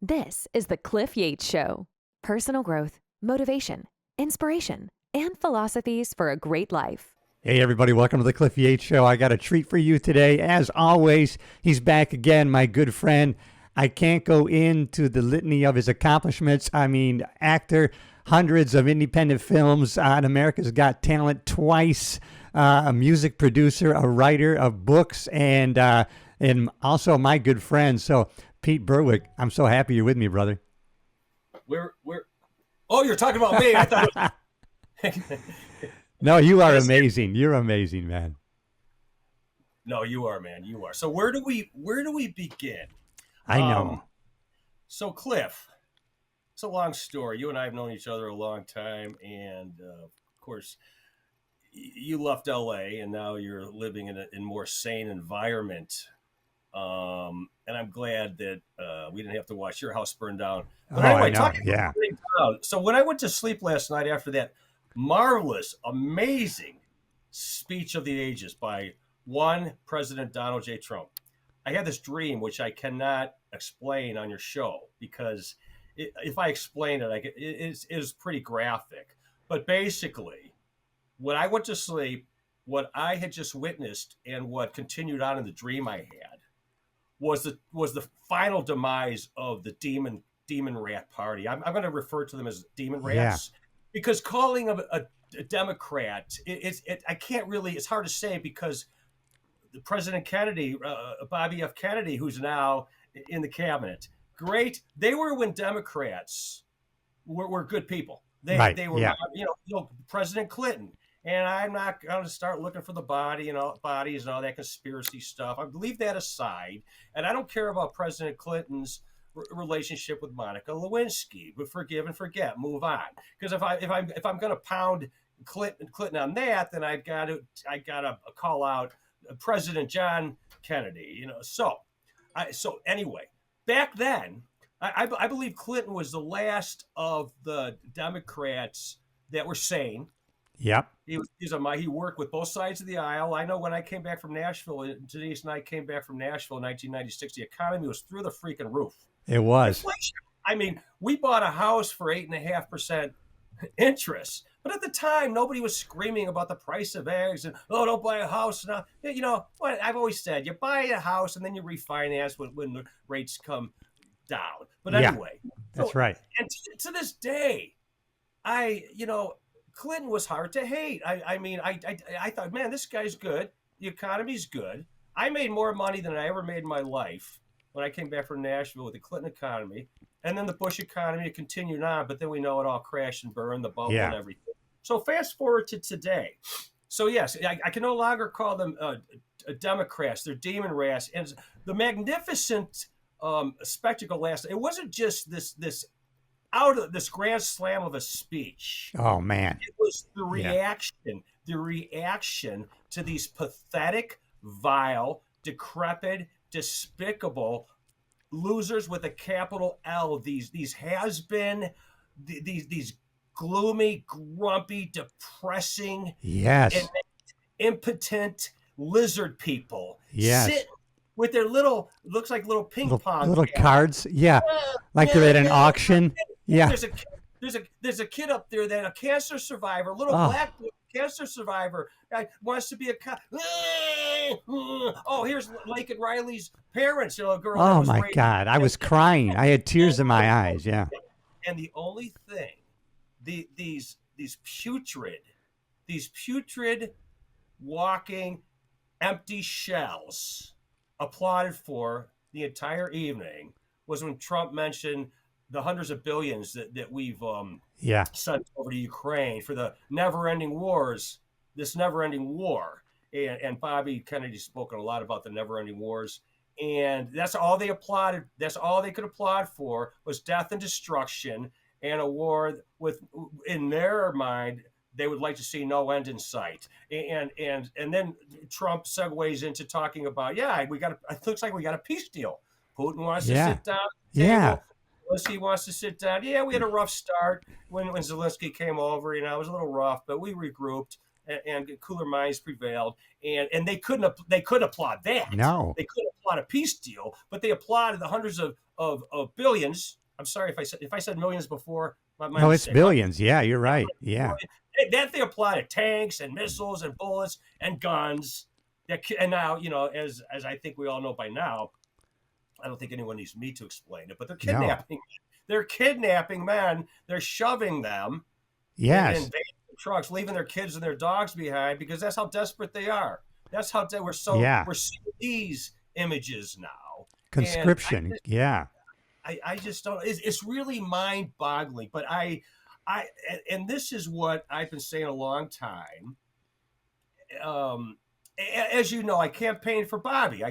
This is the Cliff Yates Show. Personal growth, motivation, inspiration, and philosophies for a great life. Hey everybody, welcome to the Cliff Yates Show. I got a treat for you today. As always, he's back again, my good friend. I can't go into the litany of his accomplishments. I mean, actor, hundreds of independent films on America's Got Talent twice, a music producer, a writer of books, and also my good friend. So, Pete Berwick, I'm so happy you're with me, brother. Oh, you're talking about me. I thought No, you are amazing. You're amazing, man. No, you are, man. You are. So where do we begin? I know. So Cliff, it's a long story. You and I have known each other a long time, and of course, you left LA, and now you're living in a more sane environment. And I'm glad that we didn't have to watch your house burn down. But anyway, talking about burning down. So when I went to sleep last night after that marvelous, amazing speech of the ages by one President Donald J. Trump, I had this dream which I cannot explain on your show because if I explain it, it is pretty graphic. But basically, when I went to sleep, what I had just witnessed and what continued on in the dream I had was the final demise of the demon rat party. I'm going to refer to them as demon rats because calling them a Democrat, I can't really. It's hard to say because the President Kennedy, Bobby F. Kennedy, who's now in the cabinet, great. They were when Democrats were good people. They were, President Clinton. And I'm not going to start looking for the bodies and all that conspiracy stuff. I leave that aside, and I don't care about President Clinton's relationship with Monica Lewinsky. But forgive and forget, move on. Because if I'm going to pound Clinton on that, then I got to call out President John Kennedy. So anyway, back then, I believe Clinton was the last of the Democrats that were sane. Yep. He worked with both sides of the aisle. I know when I came back from Nashville, Denise and I came back from Nashville in 1996, the economy was through the freaking roof. It was. Inflation. I mean, we bought a house for 8.5% interest. But at the time, nobody was screaming about the price of eggs and, don't buy a house now. You know, what I've always said, you buy a house and then you refinance when the rates come down. But anyway. That's right. And to this day, Clinton was hard to hate. I thought, man, this guy's good. The economy's good. I made more money than I ever made in my life when I came back from Nashville with the Clinton economy. And then the Bush economy continued on, but then we know it all crashed and burned, the bubble and everything. So fast forward to today. So yes, I can no longer call them Democrats. They're demon rats. And the magnificent spectacle last night, it wasn't just this out of this grand slam of a speech. Oh man. It was the reaction to these pathetic, vile, decrepit, despicable losers with a capital L, these has-been, these gloomy, grumpy, depressing, and impotent lizard people. Sitting with their looks like little ping pong little cards. Like they're at an auction. There's a kid up there that a cancer survivor, black cancer survivor, wants to be a cop. Oh, here's Lake and Riley's parents. A girl. Oh my God, I was crying. I had tears in my eyes. Yeah. And the only thing, these putrid walking empty shells applauded for the entire evening was when Trump mentioned the hundreds of billions that we've sent over to Ukraine for the never-ending wars, this never-ending war. And Bobby Kennedy's spoken a lot about the never-ending wars. And that's all they applauded. That's all they could applaud for was death and destruction and a war with, in their mind, they would like to see no end in sight. And then Trump segues into talking about, it looks like we got a peace deal. Putin wants to sit down. Zelensky wants to sit down. Yeah, we had a rough start when Zelensky came over. It was a little rough, but we regrouped. and cooler minds prevailed, and they couldn't applaud that. No. They couldn't applaud a peace deal, but they applauded the hundreds of billions. I'm sorry if I said millions before. My No, it's mistake. billions. Yeah, you're right. Yeah. That they applauded tanks and missiles and bullets and guns. And now, as I think we all know by now, I don't think anyone needs me to explain it, but they're kidnapping. No. They're kidnapping men. They're shoving them yes. in trucks, leaving their kids and their dogs behind because that's how desperate they are. That's how we're seeing these images now. Conscription. I just don't. It's really mind-boggling. But and this is what I've been saying a long time. As you know, I campaigned for Bobby.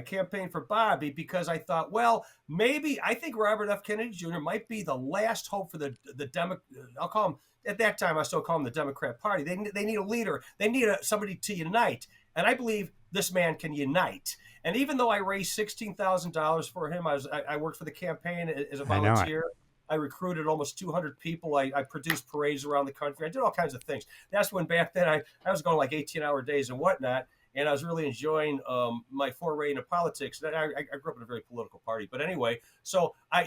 Because I thought, well, maybe I think Robert F. Kennedy Jr. might be the last hope for the I'll call him at that time. I still call him the Democrat Party. They need a leader. They need somebody to unite, and I believe this man can unite. And even though I raised $16,000 for him, I worked for the campaign as a volunteer. I recruited almost 200 people. I produced parades around the country. I did all kinds of things. That's when back then I was going like 18-hour days and whatnot. And I was really enjoying my foray into politics. I grew up in a very political party. But anyway,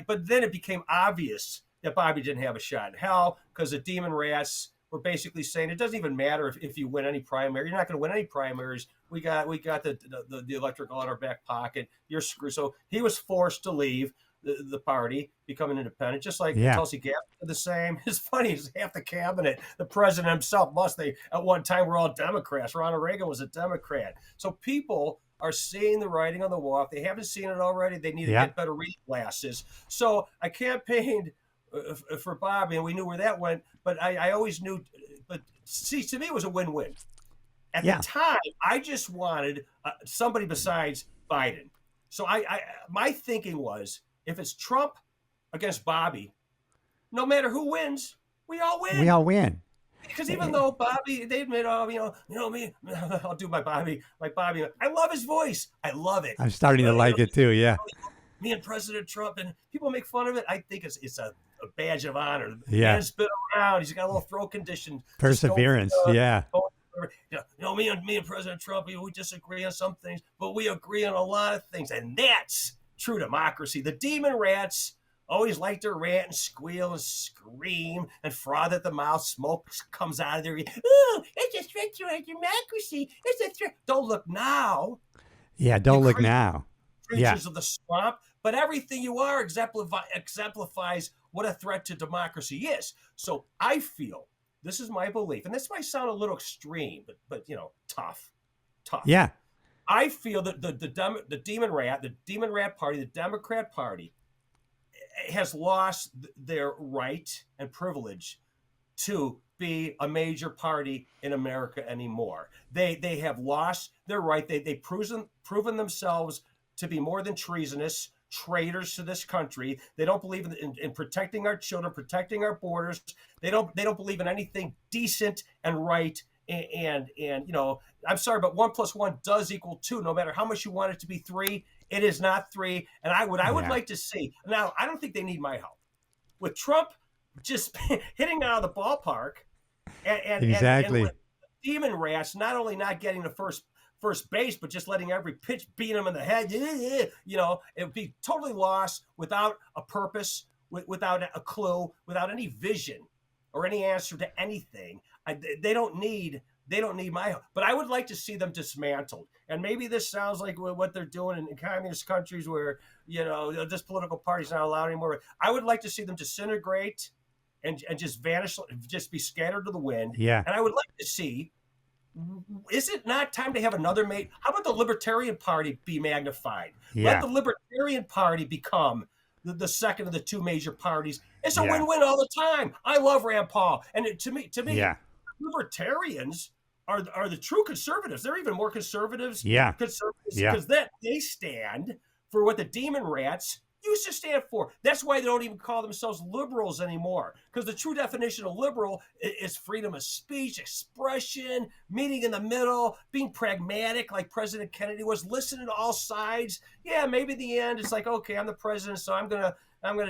but then it became obvious that Bobby didn't have a shot in hell because the demon rats were basically saying it doesn't even matter if you win any primary. You're not going to win any primaries. We got the electrical in our back pocket. You're screwed. So he was forced to leave the party, become an independent, just like Tulsi Gabbard did the same. It's funny, it's half the cabinet, the president himself at one time were all Democrats. Ronald Reagan was a Democrat. So people are seeing the writing on the wall. If they haven't seen it already, they need to get better reading glasses. So I campaigned for Bobby, and we knew where that went, but I always knew, but see, to me it was a win-win. At the time, I just wanted somebody besides Biden. So my thinking was, if it's Trump against Bobby, no matter who wins, we all win. We all win. Because even though Bobby, they admit, me, I'll do my Bobby. I love his voice. I love it. I'm starting to like it too. Yeah. Me and President Trump, and people make fun of it. I think it's a badge of honor. Yeah. He's been around. He's got a little throat condition. Perseverance. Me and President Trump, we disagree on some things, but we agree on a lot of things, and that's true democracy. The demon rats always like to rant and squeal and scream and froth at the mouth. Smoke comes out of their ear. Oh, it's a threat to our democracy. It's a threat. Don't look now. Yeah, don't look now. Creatures of the swamp. But everything you are exemplifies what a threat to democracy is. So I feel, this is my belief, and this might sound a little extreme, but tough. Yeah. I feel that the demon rat party, the Democrat Party, has lost their right and privilege to be a major party in America anymore. They have lost their right. They've proven themselves to be more than treasonous, traitors to this country. They don't believe in protecting our children, protecting our borders. They don't believe in anything decent and right. And I'm sorry, but 1 + 1 does equal 2. No matter how much you want it to be 3, it is not 3. And I would like to see. Now, I don't think they need my help. With Trump just hitting out of the ballpark, and with demon rats not only not getting the first base, but just letting every pitch beat him in the head. It would be totally lost, without a purpose, without a clue, without any vision or any answer to anything. They don't need my help, but I would like to see them dismantled. And maybe this sounds like what they're doing in communist countries where, this political party is not allowed anymore. I would like to see them disintegrate and just vanish, just be scattered to the wind. Yeah. And I would like to see, is it not time to have another mate? How about the Libertarian Party be magnified? Yeah. Let the Libertarian Party become the second of the two major parties. It's a win-win all the time. I love Rand Paul. And to me, libertarians are the true conservatives. They're even more conservatives. Because they stand for what the demon rats used to stand for. That's why they don't even call themselves liberals anymore, because the true definition of liberal is freedom of speech, expression, meeting in the middle, being pragmatic like President Kennedy was, listening to all sides. Yeah, maybe in the end it's like, okay, I'm the president, so I'm gonna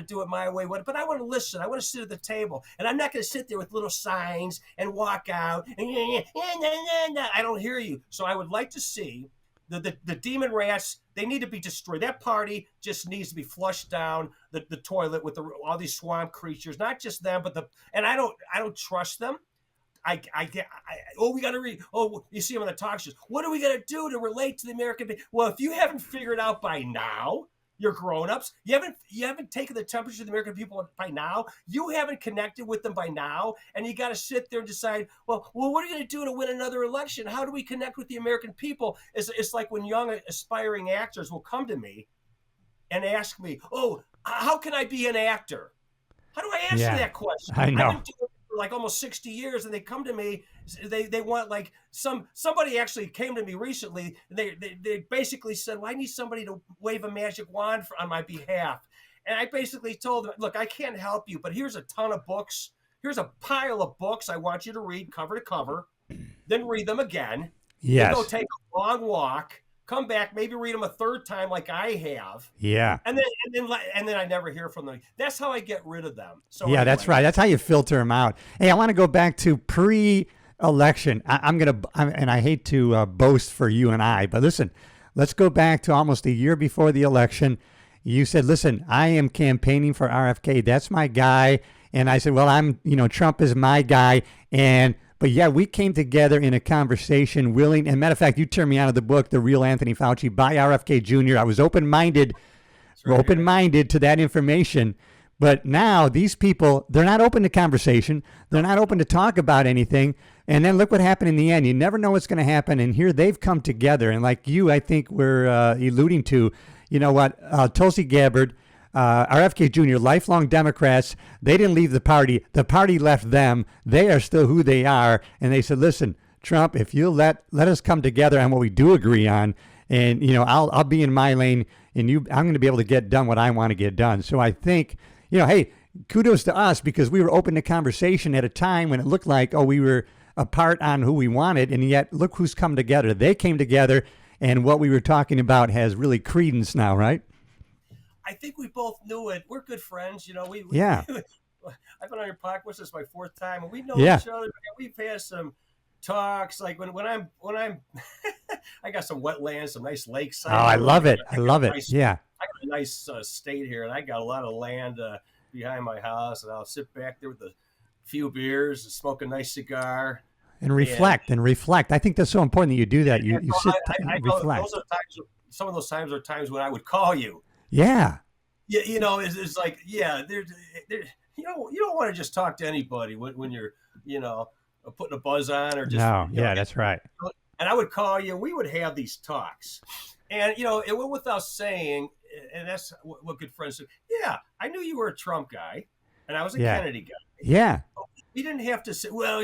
do it my way. But I want to listen. I want to sit at the table, and I'm not going to sit there with little signs and walk out. And I don't hear you. So I would like to see the demon rats. They need to be destroyed. That party just needs to be flushed down the toilet with all these swamp creatures. Not just them, but and I don't trust them. We got to read. Oh, you see them on the talk shows. What are we going to do to relate to the American people? Well, if you haven't figured out by now, you're grown-ups. You haven't taken the temperature of the American people by now. You haven't connected with them by now, and you got to sit there and decide. Well, what are you going to do to win another election? How do we connect with the American people? It's like when young aspiring actors will come to me and ask me, "Oh, how can I be an actor?" How do I answer that question? I know. I've been doing it for like almost 60 years, and they come to me. They want like somebody actually came to me recently. They basically said, "Well, I need somebody to wave a magic wand on my behalf." And I basically told them, "Look, I can't help you, but here's a ton of books. Here's a pile of books I want you to read cover to cover, then read them again. Yes. Then go take a long walk. Come back, maybe read them a third time like I have." Yeah. And then I never hear from them. That's how I get rid of them. So yeah, anyway. That's right. That's how you filter them out. Hey, I want to go back to pre-election. And I hate to boast for you and I, but listen, let's go back to almost a year before the election. You said, "Listen, I am campaigning for RFK. That's my guy." And I said, "Well, Trump is my guy." But yeah, we came together in a conversation, willing. And matter of fact, you turned me on to the book, The Real Anthony Fauci by RFK Jr. I was open-minded to that information. But now these people, they're not open to conversation. They're not open to talk about anything. And then look what happened in the end. You never know what's going to happen. And here they've come together. And like you, I think we're alluding to, you know what, Tulsi Gabbard, RFK Jr., lifelong Democrats, they didn't leave the party. The party left them. They are still who they are. And they said, "Listen, Trump, if you'll let us come together on what we do agree on, and I'll be in my lane, and I'm going to be able to get done what I want to get done." So I think, hey, kudos to us, because we were open to conversation at a time when it looked like, we were apart on who we wanted, and yet look who's come together. They came together, and what we were talking about has really credence now, right? I think we both knew it. We're good friends, Yeah. I've been on your podcast. This is my fourth time, and we know Yeah. each other. We've had some talks. Like when I'm, I got some wetlands, some nice lakes. Oh, I love it. I love it. Yeah. I got a nice state here, and I got a lot of land behind my house, and I'll sit back there with a few beers, smoke a nice cigar, and reflect. I think that's so important that you do that. You sit and reflect. Those are times. Some of those times are times when I would call you. Yeah. Yeah, it's like, yeah, you don't want to just talk to anybody when you're, putting a buzz on or just. No, yeah, that's right. And I would call you, and we would have these talks, and it went without saying, and that's what good friends do. Yeah, I knew you were a Trump guy, and I was a Kennedy guy. Yeah. We didn't have to say, well,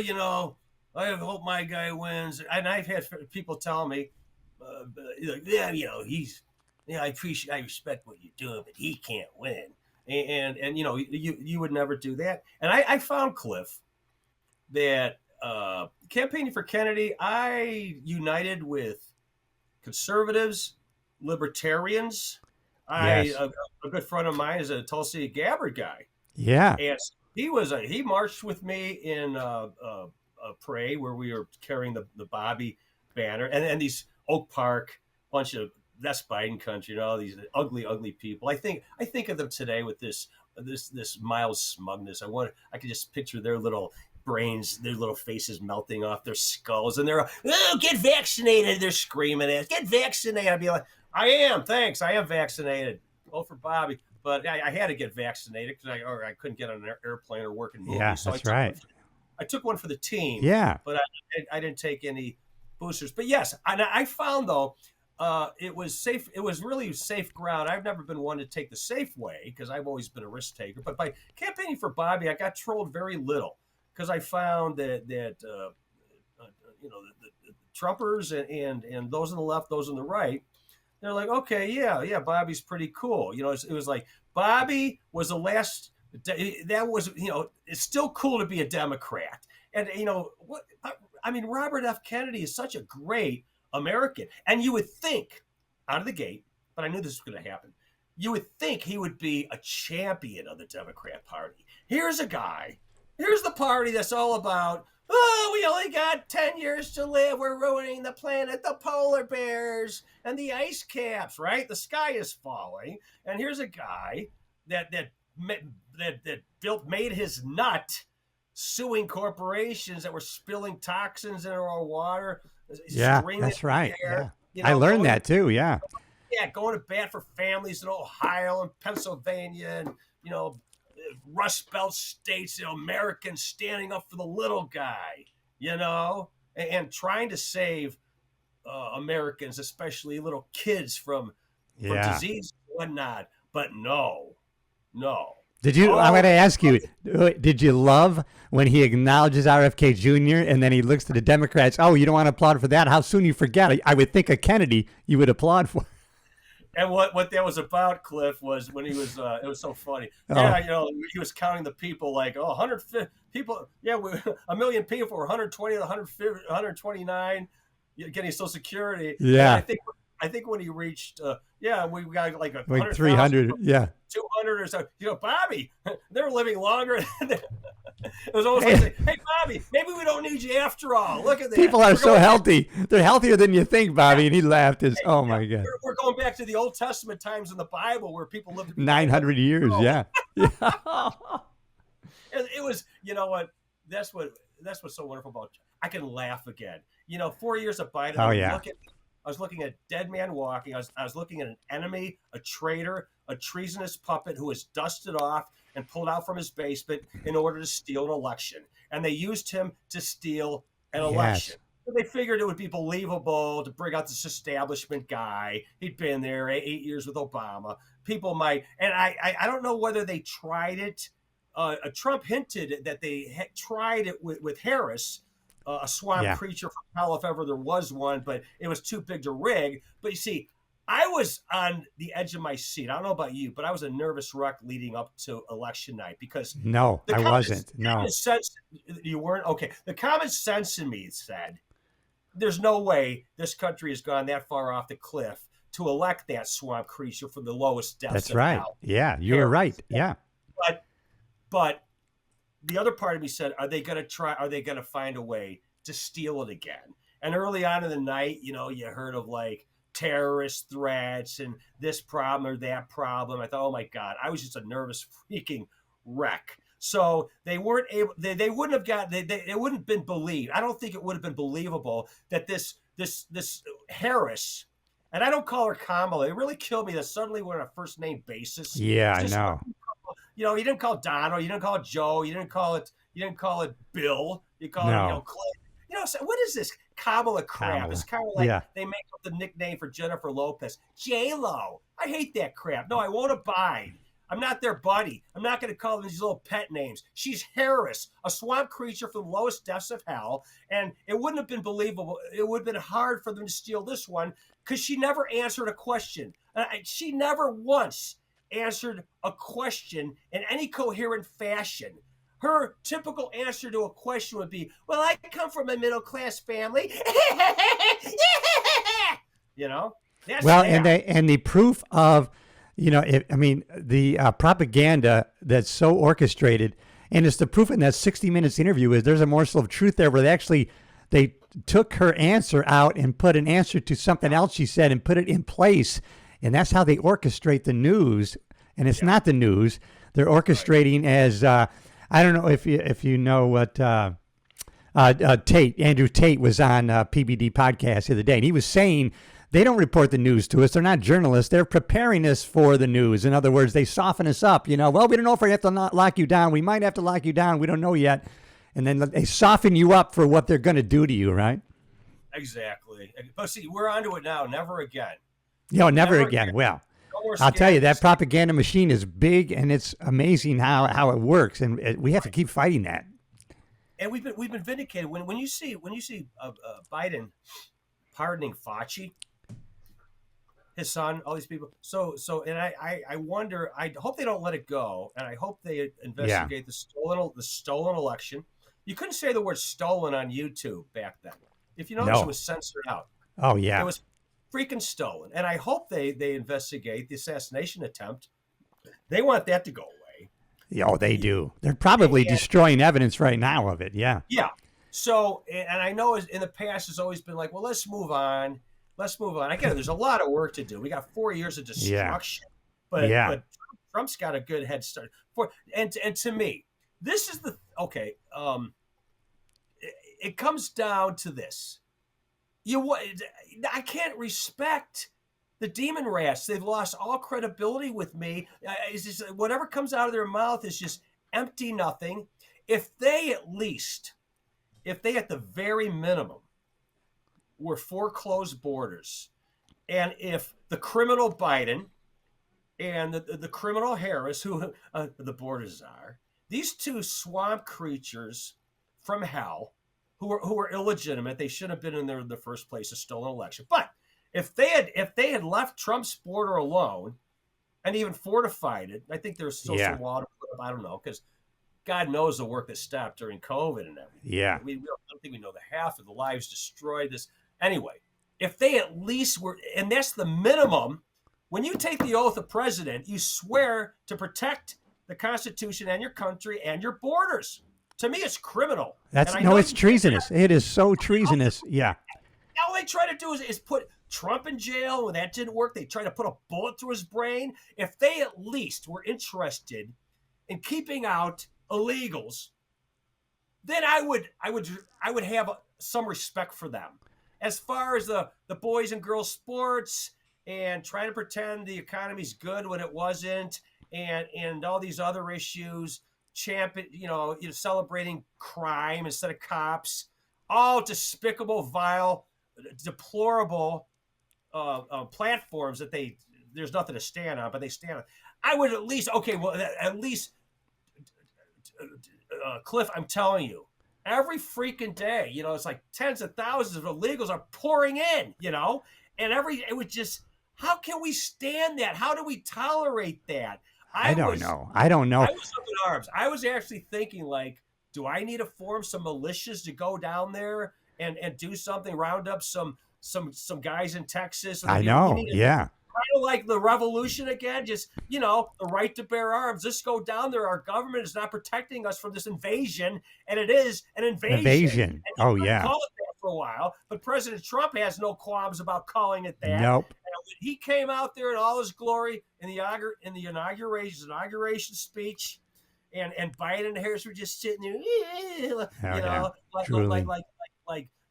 I hope my guy wins, and I've had people tell me, I respect what you're doing, but he can't win. And you would never do that. And I found, Cliff, that campaigning for Kennedy, I united with conservatives, libertarians. Yes. A good friend of mine is a Tulsi Gabbard guy. Yeah. And he marched with me in a parade where we were carrying the Bobby banner, and these Oak Park bunch of that's Biden country, these ugly, ugly people. I think of them today with this mild smugness. I could just picture their little brains, their little faces melting off their skulls, and they're get vaccinated. They're screaming at us, get vaccinated. I'd be like, I am vaccinated. Go for Bobby. But I had to get vaccinated because I couldn't get on an airplane or work in movies. Yeah, so that's right. I took one for the team. Yeah. But I didn't take any boosters. But yes, and I found though, it was safe. It was really safe ground. I've never been one to take the safe way because I've always been a risk taker. But by campaigning for Bobby, I got trolled very little because I found that the Trumpers and those on the left, those on the right, They're like, okay, yeah, Bobby's pretty cool. It was like Bobby was the last. That was, it's still cool to be a Democrat, and what I mean, Robert F. Kennedy is such a great American, and you would think out of the gate, but I knew this was going to happen. You would think he would be a champion of the Democrat Party. Here's a guy. Here's the party that's all about, oh, we only got 10 years to live. We're ruining the planet, the polar bears, and the ice caps, right? The sky is falling. And here's a guy that made his nut suing corporations that were spilling toxins into our water. Yeah, that's right. Air, yeah. I learned that too. Yeah. Yeah, going to bat for families in Ohio and Pennsylvania and, Rust Belt states, Americans standing up for the little guy, and trying to save Americans, especially little kids from disease and whatnot. But no. Did you? I'm going to ask you. Did you love when he acknowledges RFK Jr. and then he looks to the Democrats? Oh, you don't want to applaud for that? How soon you forget? I would think a Kennedy you would applaud for. And what that was about, Cliff, was when he was, it was so funny. Oh. Yeah, he was counting the people like, 150 people. Yeah, a million people were 120 to 129 getting Social Security. Yeah. And I think when he reached, we got like 300, yeah. 200 or so. Bobby, they're living longer. It was almost like, hey, Bobby, maybe we don't need you after all. Look at that. People are so healthy. They're healthier than you think, Bobby. And he laughed. Oh, my God. We're going back to the Old Testament times in the Bible where people lived 900 years, yeah. It was, that's what's so wonderful about it. I can laugh again. 4 years of Biden. Oh, yeah. I was looking at Dead Man Walking. I was looking at an enemy, a traitor, a treasonous puppet who was dusted off and pulled out from his basement in order to steal an election. And they used him to steal an election. So they figured it would be believable to bring out this establishment guy. He'd been there 8 years with Obama. People might, and I don't know whether they tried it. Trump hinted that they had tried it with Harris, a swamp creature from hell, if ever there was one, but it was too big to rig. But you see, I was on the edge of my seat. I don't know about you, but I was a nervous wreck leading up to election night because no, I wasn't. No, sense, you weren't okay. The common sense in me said, "There's no way this country has gone that far off the cliff to elect that swamp creature for the lowest deaths." That's right. Hell. Yeah, you were right. Yeah, but the other part of me said, "Are they going to try? Are they going to find a way to steal it again?" And early on in the night, you heard of like terrorist threats and this problem or that problem. I thought, oh my God, I was just a nervous freaking wreck. So they weren't able, they wouldn't have got, it wouldn't have been believed. I don't think it would have been believable that this Harris, and I don't call her Kamala. It really killed me that suddenly we're on a first name basis. Yeah, I know. You didn't call Donald, you didn't call it Joe, you didn't call it Bill, you called it, Clay. So what is this Kamala crap? Kamala. It's kind of like they make up the nickname for Jennifer Lopez. J-Lo. I hate that crap. No, I won't abide. I'm not their buddy. I'm not going to call them these little pet names. She's Harris, a swamp creature from the lowest depths of hell, and it wouldn't have been believable. It would have been hard for them to steal this one because she never answered a question. She never once answered a question in any coherent fashion. Her typical answer to a question would be, well, I come from a middle-class family. That's well, and the proof of, the propaganda that's so orchestrated, and it's the proof in that 60 Minutes interview is there's a morsel of truth there where they took her answer out and put an answer to something else she said and put it in place. And that's how they orchestrate the news. And it's not the news. They're orchestrating as... I don't know if you know what Andrew Tate was on PBD podcast the other day, and he was saying they don't report the news to us. They're not journalists. They're preparing us for the news. In other words, they soften us up. Well, we don't know if we have to lock you down. We might have to lock you down. We don't know yet. And then they soften you up for what they're going to do to you, right? Exactly. But see, we're onto it now. Never again. Never again. Well. I'll tell you, that propaganda machine is big, and it's amazing how it works, and we have to keep fighting that. And we've been vindicated when you see Biden pardoning Fauci. his son, all these people. And I wonder. I hope they don't let it go, and I hope they Yeah. investigate the stolen election. You couldn't say the word stolen on YouTube back then. If you notice, it No. was censored out. Oh, It yeah. was freaking stolen, and I hope they investigate the assassination attempt. They want that to go away. Oh, they do. They're probably And destroying evidence right now of it. Yeah. yeah. So, and I know in the past it's always been like, well, let's move on. Let's move on. Again, there's a lot of work to do. We got 4 years of Yeah. destruction, but Yeah. but Trump's got a good head start. And to me, this is the okay. It comes down to this. I can't respect the demon rats. They've lost all credibility with me. It's just, whatever comes out of their mouth is just empty nothing. If they at the very minimum were for closed borders, and if the criminal Biden and the criminal Harris, who the borders are, these two swamp creatures from hell, who are illegitimate, they shouldn't have been in there in the first place, a stolen election. But if they had left Trump's border alone and even fortified it, I think there's still some wall to put up. I don't know, because God knows the work that stopped during COVID and everything. Yeah. I don't think we know the half of the lives destroyed. This anyway. If they at least were, and that's the minimum. When you take the oath of president, you swear to protect the Constitution and your country and your borders. To me, it's criminal. It's treasonous. It is so treasonous. Yeah. All they try to do is put Trump in jail. When that didn't work, they tried to put a bullet through his brain. If they at least were interested in keeping out illegals, then I would have some respect for them. As far as the boys and girls sports and trying to pretend the economy's good when it wasn't, and all these other issues, celebrating crime instead of cops, all despicable, vile, deplorable platforms that there's nothing to stand on, but they stand on. I would at least Cliff, I'm telling you, every freaking day, it's like tens of thousands of illegals are pouring in, and it would just, how can we stand that? How do we tolerate that? I don't know. I was up in arms. I was actually thinking, like, do I need to form some militias to go down there and do something, round up some guys in Texas? I know. Yeah. Kind of like the revolution again, just, the right to bear arms. Let's go down there. Our government is not protecting us from this invasion, and it is an invasion. Oh, yeah. Call it that for a while, but President Trump has no qualms about calling it that. Nope. And when he came out there in all his glory in the inauguration speech, and Biden and Harris were just sitting there,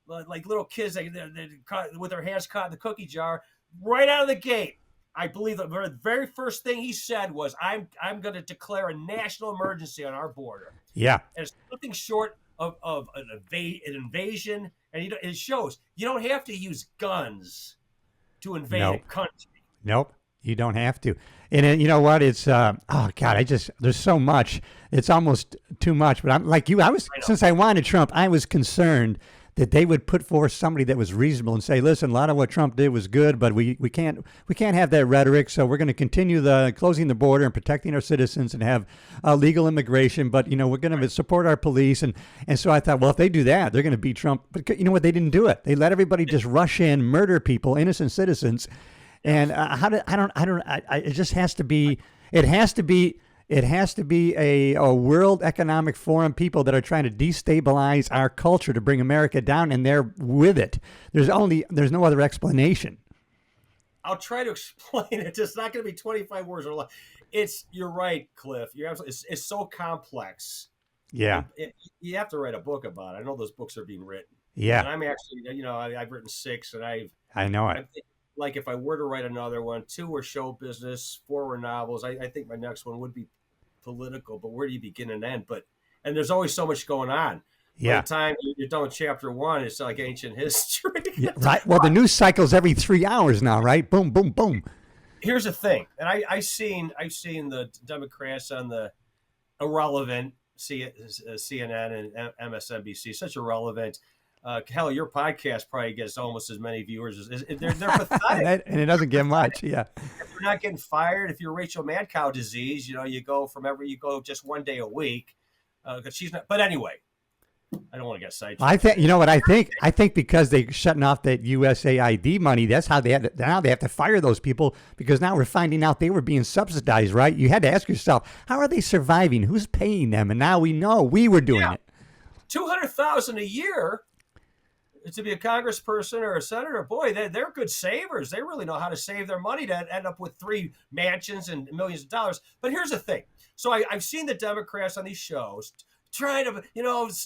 like little kids with their hands caught in the cookie jar. Right out of the gate, I believe the very first thing he said was, I'm going to declare a national emergency on our border. Yeah. And it's nothing short of an invasion. And it shows you don't have to use guns to invade a country. Nope. You don't have to. And you know what? It's, there's so much. It's almost too much. But I'm like you, since I wanted Trump, I was concerned that they would put forth somebody that was reasonable and say, listen, a lot of what Trump did was good, but we can't have that rhetoric. So we're going to continue closing the border and protecting our citizens and have legal immigration. But, we're going to support our police. And so I thought, well, if they do that, they're going to beat Trump. But you know what? They didn't do it. They let everybody just rush in, murder people, innocent citizens. And it just has to be, it has to be a World Economic Forum people that are trying to destabilize our culture to bring America down, and they're with it. There's no other explanation. I'll try to explain it. It's not going to be 25 words or less. You're right, Cliff. You're absolutely. It's so complex. Yeah. You have to write a book about it. I know those books are being written. Yeah. And I'm actually, I've written 6, and I know it. I'm thinking, like, if I were to write another one, 2 were show business, 4 were novels. I think my next one would be political, but where do you begin and end? And there's always so much going on. Yeah. By the time you're done with chapter 1, it's like ancient history. Yeah, right. Well, the news cycle's every 3 hours now, right? Boom, boom, boom. Here's the thing, and I've seen the Democrats on the irrelevant CNN and MSNBC, such irrelevant. Hell, your podcast probably gets almost as many viewers as they're pathetic. And it doesn't get much. Yeah. If you're not getting fired, if you're Rachel Madcow disease, you go just one day a week because she's not. But anyway, I don't want to get sidetracked. I think, you know what I think? I think because they're shutting off that USAID money, that's how now they have to fire those people, because now we're finding out they were being subsidized, right? You had to ask yourself, how are they surviving? Who's paying them? And now we know we were doing it. $200,000 a year to be a congressperson or a senator. Boy, they're good savers. They really know how to save their money to end up with 3 mansions and millions of dollars. But here's the thing. So I've seen the Democrats on these shows trying to,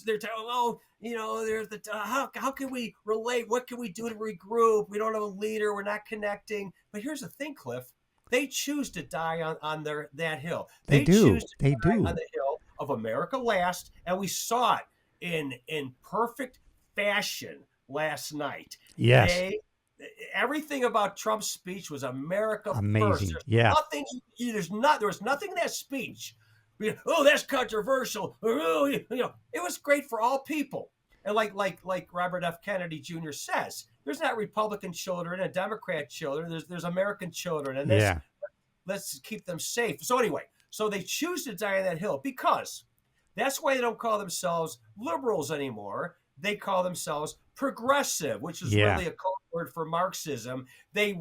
they're telling, there's how can we relate? What can we do to regroup? We don't have a leader. We're not connecting. But here's the thing, Cliff. They choose to die on that hill. They do. Choose to die on the hill of America last, and we saw it in perfect fashion last night. Yes. Everything about Trump's speech was America amazing. First. There was nothing in that speech. Oh, that's controversial. Oh, it was great for all people. And like Robert F. Kennedy Jr. says, there's not Republican children and Democrat children. There's American children, and let's keep them safe. So anyway, they choose to die on that hill because that's why they don't call themselves liberals anymore. They call themselves progressive, which is really a code word for Marxism. They're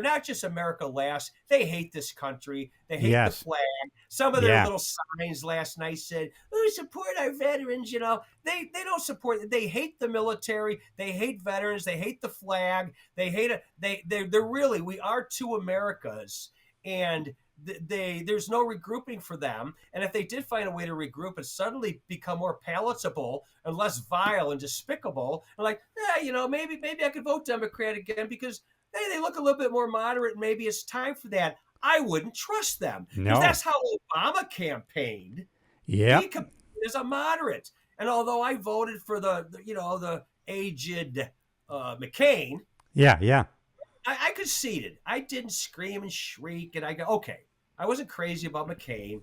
not just America last. They hate this country. They hate the flag. Some of their little signs last night said, "We support our veterans." They don't support. They hate the military. They hate veterans. They hate the flag. They hate it. They're really, we are 2 Americas, and there's no regrouping for them. And if they did find a way to regroup and suddenly become more palatable and less vile and despicable, and maybe I could vote Democrat again because they look a little bit more moderate, and maybe it's time for that. I wouldn't trust them. No. That's how Obama campaigned. Yeah. He campaigned as a moderate. And although I voted for the aged McCain. Yeah. I conceded. I didn't scream and shriek, and I go, okay, I wasn't crazy about McCain.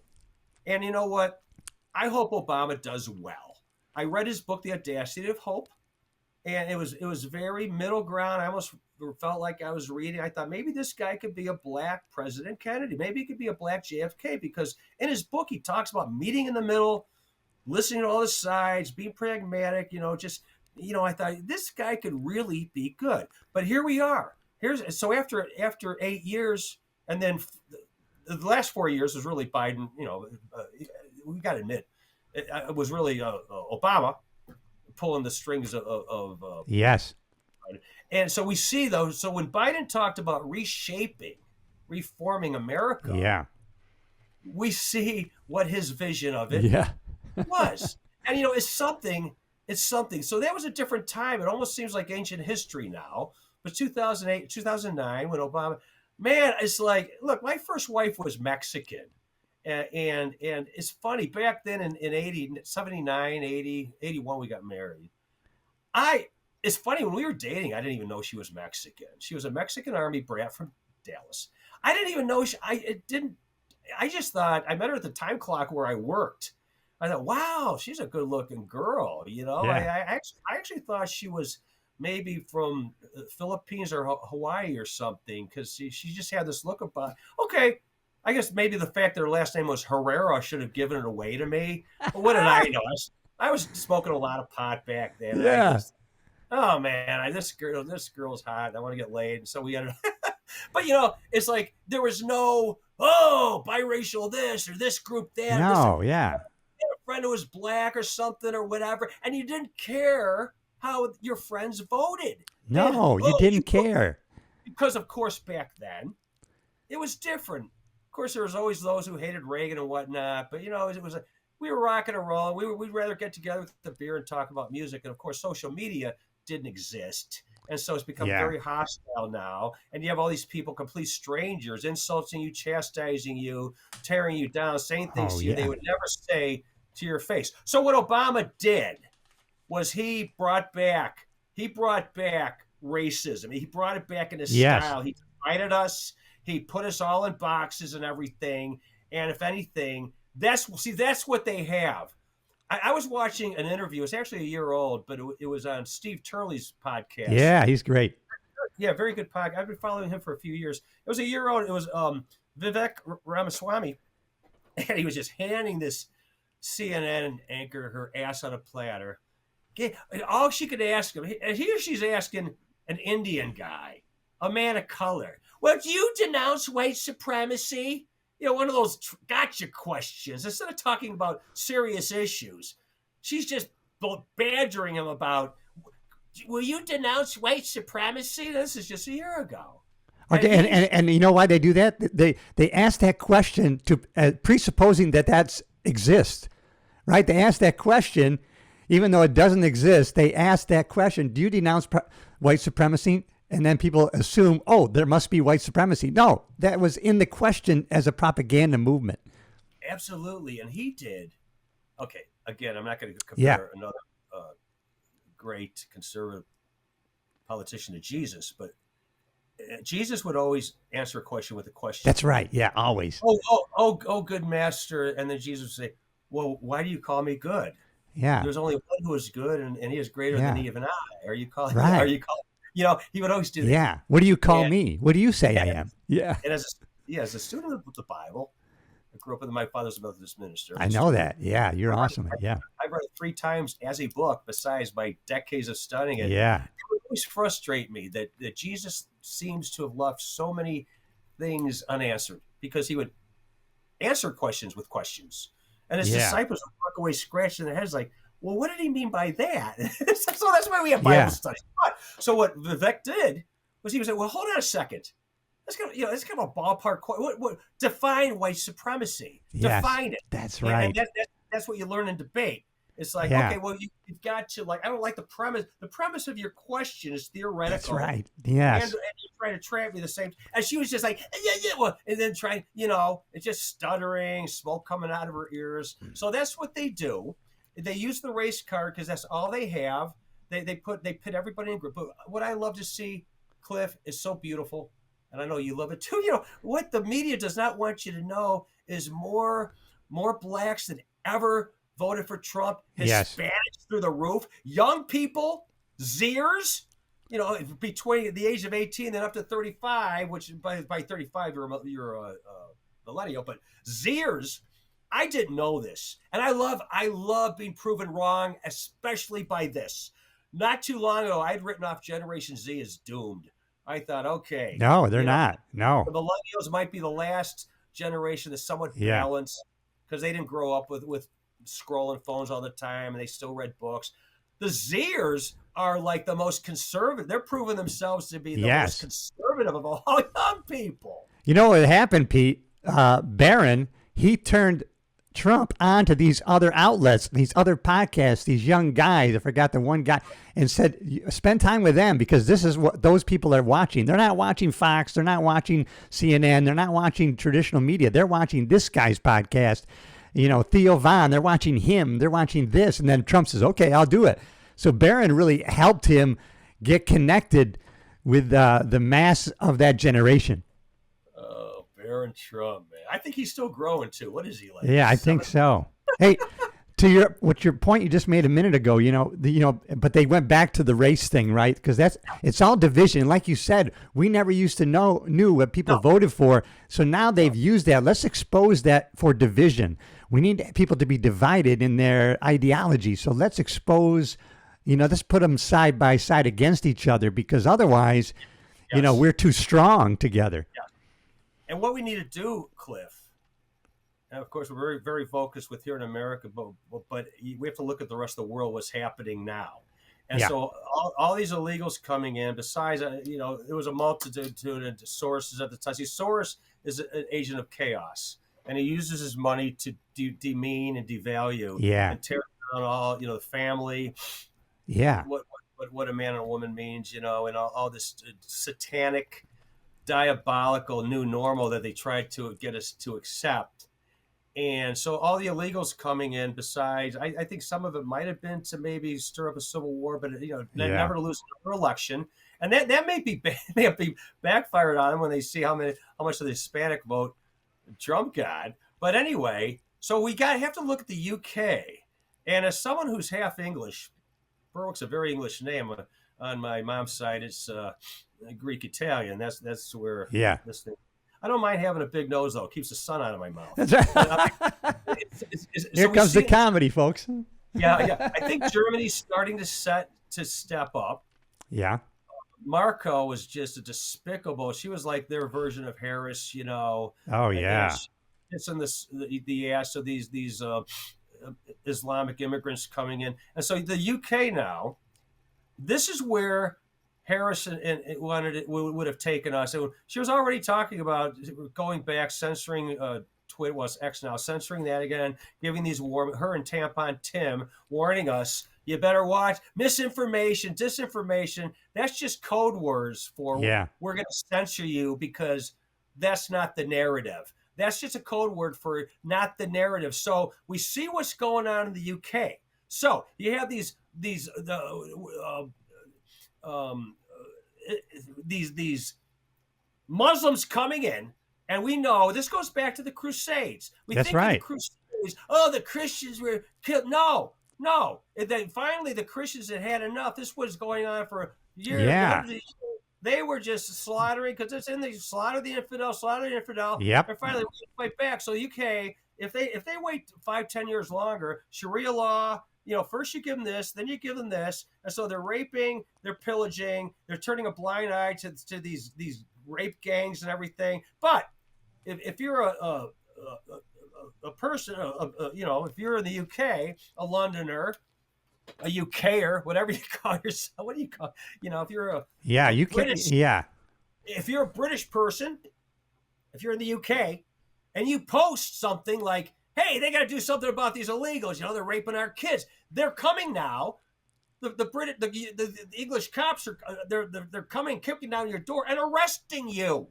And you know what? I hope Obama does well. I read his book, The Audacity of Hope, and it was very middle ground. I almost felt like I was reading. I thought maybe this guy could be a black President Kennedy. Maybe he could be a black JFK, because in his book he talks about meeting in the middle, listening to all the sides, being pragmatic. I thought this guy could really be good. But here we are. So after 8 years, and then the last 4 years was really Biden. We got to admit, it was really Obama pulling the strings of yes. And so we see those. So when Biden talked about reforming America, we see what his vision of it was. And it's something. So that was a different time. It almost seems like ancient history now. But 2008, 2009, when Obama, man, it's like, look, my first wife was Mexican. And it's funny, back then in 79, 80, 81, we got married. It's funny, when we were dating, I didn't even know she was Mexican. She was a Mexican Army brat from Dallas. I didn't even know I just thought, I met her at the time clock where I worked. I thought, wow, she's a good looking girl. I actually thought she was maybe from Philippines or Hawaii or something, because she just had this look about, okay, I guess maybe the fact that her last name was Herrera should have given it away to me. But what did I know? I was smoking a lot of pot back then. Yeah. Oh man, this girl's hot. I want to get laid. And so we ended up, but it's like there was no, biracial this or this group that. No, a friend who was black or something or whatever, and you didn't care how your friends voted. No, you didn't care. Because of course back then it was different. Of course there was always those who hated Reagan and whatnot, but it was we were rocking and rolling. We'd rather get together with the beer and talk about music. And of course social media didn't exist. And so it's become very hostile now. And you have all these people, complete strangers, insulting you, chastising you, tearing you down, saying things to you they would never say to your face. So what Obama did was he brought back racism. He brought it back into style. He divided us. He put us all in boxes and everything. And if anything, that's what they have. I was watching an interview. It's actually a year old, but it was on Steve Turley's podcast. Yeah, he's great. Yeah, very good podcast. I've been following him for a few years. It was a year old. It was Vivek Ramaswamy, and he was just handing this CNN anchor her ass on a platter. All she could ask him, and here she's asking an Indian guy, a man of color, well, do you denounce white supremacy? One of those gotcha questions. Instead of talking about serious issues, she's just badgering him about, will you denounce white supremacy? This is just a year ago. Okay, and you know why they do that? They ask that question to presupposing that exists, right? They ask that question, even though it doesn't exist. They ask that question: do you denounce white supremacy? And then people assume, oh, there must be white supremacy. No, that was in the question as a propaganda movement. Absolutely, and he did. Okay, again, I'm not going to compare another great conservative politician to Jesus, but Jesus would always answer a question with a question. That's right. Yeah, always. Oh, good master. And then Jesus would say, well, why do you call me good? Yeah. There's only one who is good, and he is greater than even I. Are you calling? Right. Are you calling? He would always do that. Yeah. What do you call me? What do you say I am? Yeah. And as a student of the Bible, I grew up with my father's a Methodist minister. I know that. Yeah, you're awesome. Yeah. I've read it 3 times as a book, besides my decades of studying it. Yeah. It would always frustrate me that Jesus seems to have left so many things unanswered, because he would answer questions with questions. And his disciples would walk away scratching their heads like, well, what did he mean by that? So that's why we have Bible studies. So what Vivek did was he was like, well, hold on a second. Let's kind of a ballpark. What define white supremacy? Yes, define it. That's right. And that's what you learn in debate. It's like, okay, well, you've got to, like, I don't like the premise. The premise of your question is theoretical. That's right. Yes. And you're trying to trap me the same. And she was just like, well, and then trying, it's just stuttering, smoke coming out of her ears. So that's what they do. They use the race card because that's all they have. They put everybody in a group. But what I love to see, Cliff, is so beautiful, and I know you love it too. What the media does not want you to know is more blacks than ever voted for Trump. Hispanics through the roof. Young people, Zers, between the age of 18 and up to 35, which by 35 you're a millennial, but Zers. I didn't know this, and I love being proven wrong, especially by this. Not too long ago, I'd written off Generation Z as doomed. I thought, okay, no, they're not. No, the millennials might be the last generation that's somewhat balanced, because they didn't grow up with scrolling phones all the time, and they still read books. The Zers are like the most conservative. They're proving themselves to be the most conservative of all young people. You know what happened, Pete? Barron, he turned Trump onto these other outlets, these other podcasts, these young guys. I forgot the one guy, and said, spend time with them, because this is what those people are watching. They're not watching Fox. They're not watching CNN. They're not watching traditional media. They're watching this guy's podcast. Theo Vaughn, they're watching him. They're watching this. And then Trump says, okay, I'll do it. So Barron really helped him get connected with the mass of that generation. Barron Trump, man. I think he's still growing too. What is he like? Yeah, I think so. Hey, to your point you just made a minute ago, but they went back to the race thing, right? Because it's all division. Like you said, we never used to knew what people voted for. So now they've used that. Let's expose that for division. We need people to be divided in their ideology. So let's expose, let's put them side by side against each other, because otherwise, we're too strong together. Yeah. And what we need to do, Cliff, and of course we're very, very focused with here in America, but we have to look at the rest of the world, what's happening now. And so all these illegals coming in, besides, there was a multitude of Soros at the time. See, Soros is an agent of chaos, and he uses his money to demean and devalue and tear down all, the family. Yeah. What a man and a woman means, and all this satanic, diabolical new normal that they tried to get us to accept. And so all the illegals coming in, besides, I think some of it might have been to maybe stir up a civil war, but never to lose another election. And that may be backfired on them when they see how much of the Hispanic vote Trump got. But anyway, so we have to look at the UK. And as someone who's half English, Berwick's a very English name. On my mom's side, it's Greek Italian. That's where Yeah. this thing. I don't mind having a big nose though; it keeps the sun out of my mouth. That's right. But, Here comes the comedy, folks. Yeah. I think Germany's starting to step up. Yeah. Marco was just a despicable. She was like their version of Harris, you know. Oh yeah. It's in the ass of these Islamic immigrants coming in, and so the UK now. This is where Harris would have taken us. She was already talking about going back, censoring Twitter, was X now, censoring that again, giving these her and Tampon Tim warning us, you better watch misinformation, disinformation. That's just code words for we're going to censor you because that's not the narrative. That's just a code word for not the narrative. So we see what's going on in the UK. So you have these Muslims coming in, and we know this goes back to the Crusades. That's right. The Crusades, the Christians were killed. No. And then finally, the Christians had enough. This was going on for years. Yeah. They were just slaughtering because it's in the slaughter the infidel. Yep. And finally, we fight back. So UK, if they wait 5-10 years longer, Sharia law. First you give them this, then you give them this, and so they're raping, they're pillaging, they're turning a blind eye to these rape gangs and everything. But if you're a person, if you're in the UK, a Londoner, a UKer, whatever you call yourself, what do you call? If you're if you're a British person, if you're in the UK, and you post something like, hey, they got to do something about these illegals. They're raping our kids. They're coming now. The English cops are they're coming, kicking down your door and arresting you.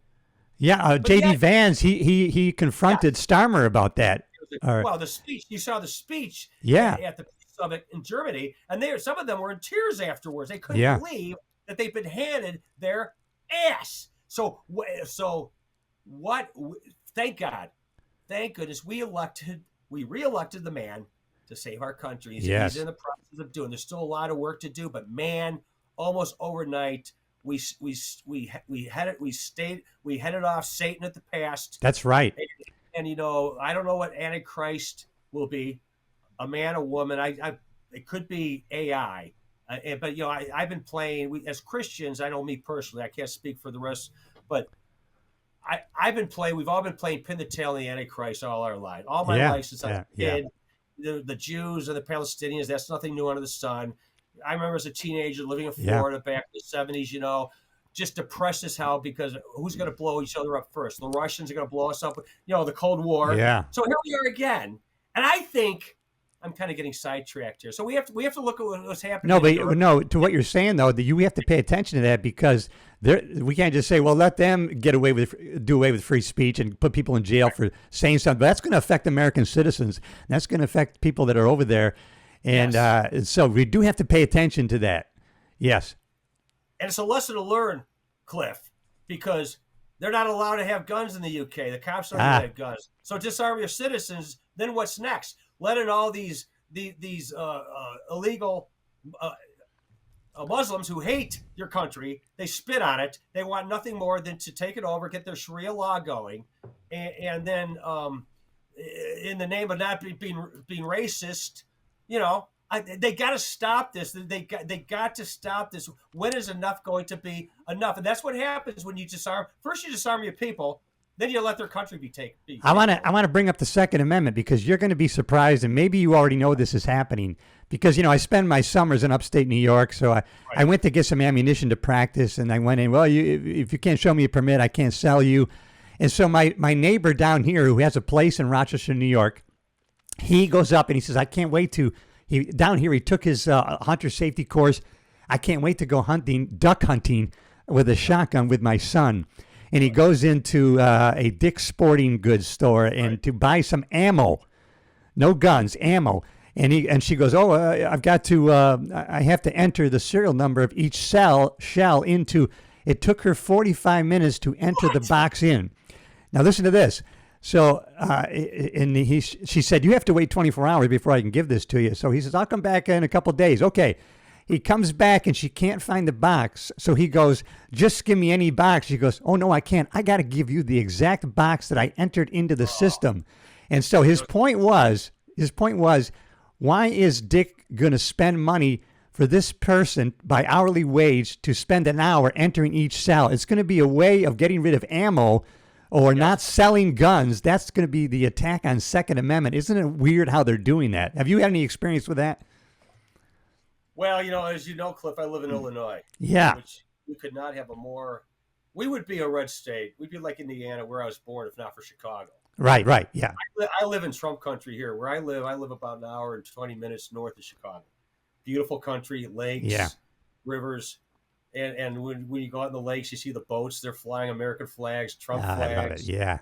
Yeah, J.D. Vance, he confronted Starmer about that. Well, the speech, you saw the speech at the Peace Summit in Germany, and some of them were in tears afterwards. They couldn't believe that they've been handed their ass. So what? Thank God. Thank goodness we re-elected the man to save our country. He's in the process of doing. There's still a lot of work to do, but man, almost overnight, we headed off Satan at the past. That's right. And I don't know what Antichrist will be, a man, a woman. It could be AI. But I've been playing. As Christians, I know me personally. I can't speak for the rest, but. We've all been playing pin the tail in the Antichrist all our life. All my life since I was a kid. The Jews and the Palestinians, that's nothing new under the sun. I remember as a teenager living in Florida back in the 70s, just depressed as hell because who's going to blow each other up first? The Russians are going to blow us up, the Cold War. Yeah. So here we are again. And I think I'm kind of getting sidetracked here. So we have to look at what's happening. No, to what you're saying though, we have to pay attention to that because we can't just say, well, let them do away with free speech and put people in jail for saying something. But that's going to affect American citizens. That's going to affect people that are over there, and so we do have to pay attention to that. Yes. And it's a lesson to learn, Cliff, because they're not allowed to have guns in the UK. The cops don't have guns. So disarm your citizens. Then what's next? Let in all these illegal Muslims who hate your country. They spit on it. They want nothing more than to take it over, get their Sharia law going, and then in the name of not being racist, they got to stop this. They got to stop this. When is enough going to be enough? And that's what happens when you disarm. First, you disarm your people. Then you let their country be taken. I want to bring up the Second Amendment because you're going to be surprised, and maybe you already know this is happening. Because I spend my summers in upstate New York, so I went to get some ammunition to practice, and I went in. Well, if you can't show me a permit, I can't sell you. And so my neighbor down here, who has a place in Rochester, New York, he goes up and he says, "I can't wait to." Down here, he took his hunter safety course. I can't wait to go duck hunting with a shotgun with my son. And he goes into a Dick's Sporting Goods store and to buy some ammo, no guns, ammo. And she goes, I've got to, I have to enter the serial number of each shell into. It took her 45 minutes to enter the box in. Now listen to this. So, and she said, you have to wait 24 hours before I can give this to you. So he says, I'll come back in a couple of days. Okay. He comes back and she can't find the box. So he goes, just give me any box. She goes, oh, no, I can't. I got to give you the exact box that I entered into the system. And so his point was, why is Dick going to spend money for this person by hourly wage to spend an hour entering each cell? It's going to be a way of getting rid of ammo or not selling guns. That's going to be the attack on Second Amendment. Isn't it weird how they're doing that? Have you had any experience with that? Well, as you know, Cliff, I live in Illinois. Yeah. Which we could not have a more. We would be a red state. We'd be like Indiana, where I was born, if not for Chicago. Right. Yeah. I live in Trump country here. Where I live about an hour and 20 minutes north of Chicago. Beautiful country, lakes, rivers. And when you go out in the lakes, you see the boats. They're flying American flags, Trump flags. I love it. Yeah.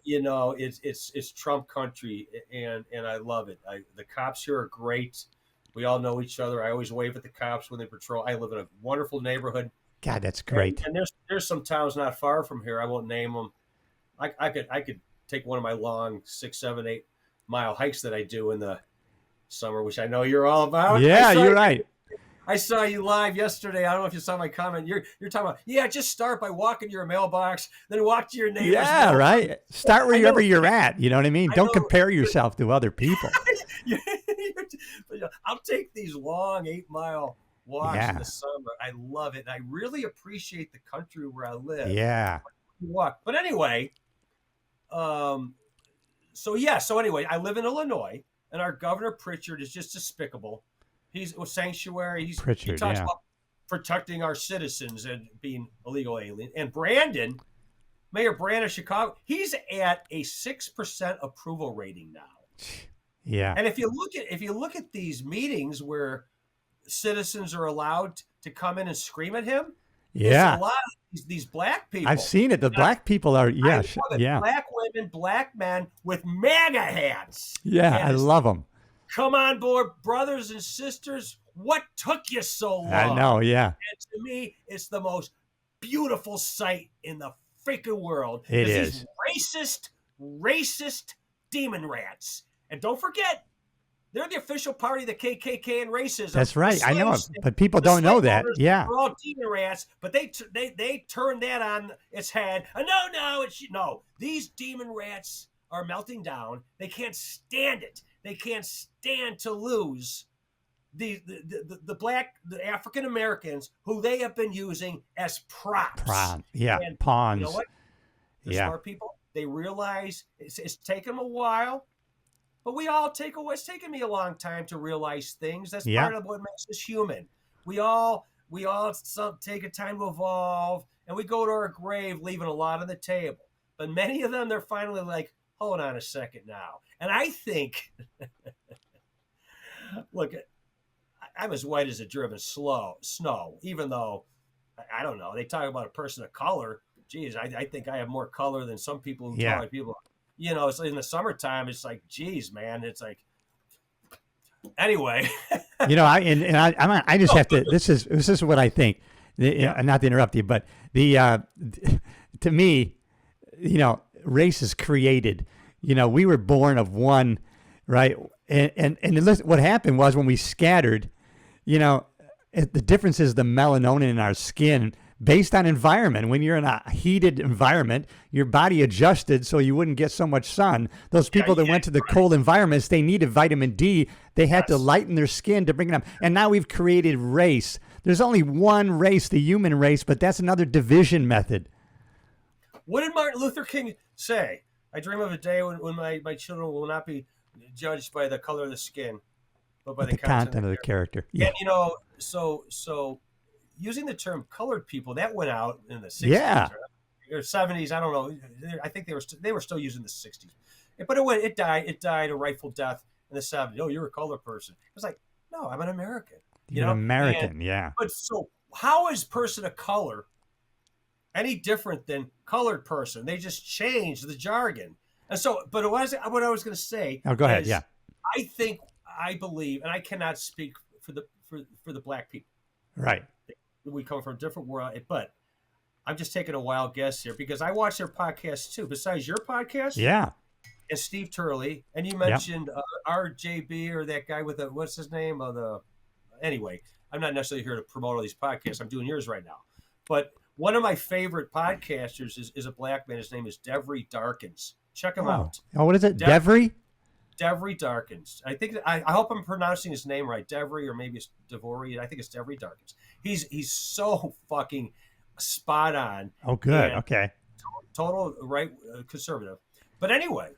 It's Trump country, and I love it. The cops here are great. We all know each other. I always wave at the cops when they patrol. I live in a wonderful neighborhood. God, that's great. And there's some towns not far from here. I won't name them. I could take one of my long 6, 7, 8 mile hikes that I do in the summer, which I know you're all about. Yeah, you're right. I saw you live yesterday. I don't know if you saw my comment. You're talking about, just start by walking to your mailbox, then walk to your neighbor's mailbox. Right. Start wherever you're at. You know what I mean? Don't compare yourself to other people. I'll take these long 8-mile walks in the summer. I love it. And I really appreciate the country where I live. Yeah. Walk. But anyway, so anyway, I live in Illinois, and our Governor Pritchard is just despicable. He's a sanctuary. He talks about protecting our citizens and being illegal alien. And Mayor Brandon of Chicago, he's at a 6% approval rating now. Yeah. And if you look at these meetings where citizens are allowed to come in and scream at him, there's a lot of these black people. I've seen it. The black people are black women, black men with MAGA hats. Yeah, I love them. Come on board, brothers and sisters. What took you so long? I know, yeah. And to me, it's the most beautiful sight in the freaking world. It is. These racist demon rats. And don't forget, they're the official party of the KKK and racism. That's right. I know, but people don't know that. Yeah. They're all demon rats, but they turn that on its head. No. These demon rats are melting down. They can't stand it. They can't stand to lose the African Americans who they have been using as props. Pawns. You know what? The smart people, they realize it's taken them a while, but it's taken me a long time to realize things. That's part of what makes us human. We all take a time to evolve, and we go to our grave leaving a lot on the table. But many of them, they're finally like, hold on a second now. And I think, look, I'm as white as a driven snow, even though, I don't know, they talk about a person of color. Geez, I think I have more color than some people who talk people. It's in the summertime, it's like, geez, man, it's like, anyway. I just have to, this is what I think, not to interrupt you, but to me, race is created. We were born of one, right? And what happened was when we scattered, the difference is the melanin in our skin based on environment. When you're in a heated environment, your body adjusted so you wouldn't get so much sun. Those people that went to the cold environments, they needed vitamin D. They had to lighten their skin to bring it up. And now we've created race. There's only one race, the human race, but that's another division method. What did Martin Luther King say? I dream of a day when my children will not be judged by the color of the skin, but by the content of the character. Yeah. And, so using the term colored people, that went out in the 60s or 70s. I don't know. I think they were still using the 60s. But it died a rightful death in the 70s. Oh, you're a colored person. It was like, no, I'm an American. You're an American, yeah. But so how is person of color any different than colored person? They just changed the jargon. And so, but what I was going to say. Oh, go ahead. Yeah. I believe, and I cannot speak for the black people. Right. We come from a different world, but I'm just taking a wild guess here because I watch their podcast too. Besides your podcast, and Steve Turley, and you Yep. mentioned RJB or that guy with the what's his name? Anyway, I'm not necessarily here to promote all these podcasts. I'm doing yours right now, but one of my favorite podcasters is a black man. His name is Devry Darkins. Check him Oh, out. what is it? Devry? Devry Darkins. I hope I'm pronouncing his name right. Devry, or maybe it's Devory. I think it's Devry Darkins. He's so fucking spot on. Oh, good. And Okay. total right conservative. But anyway,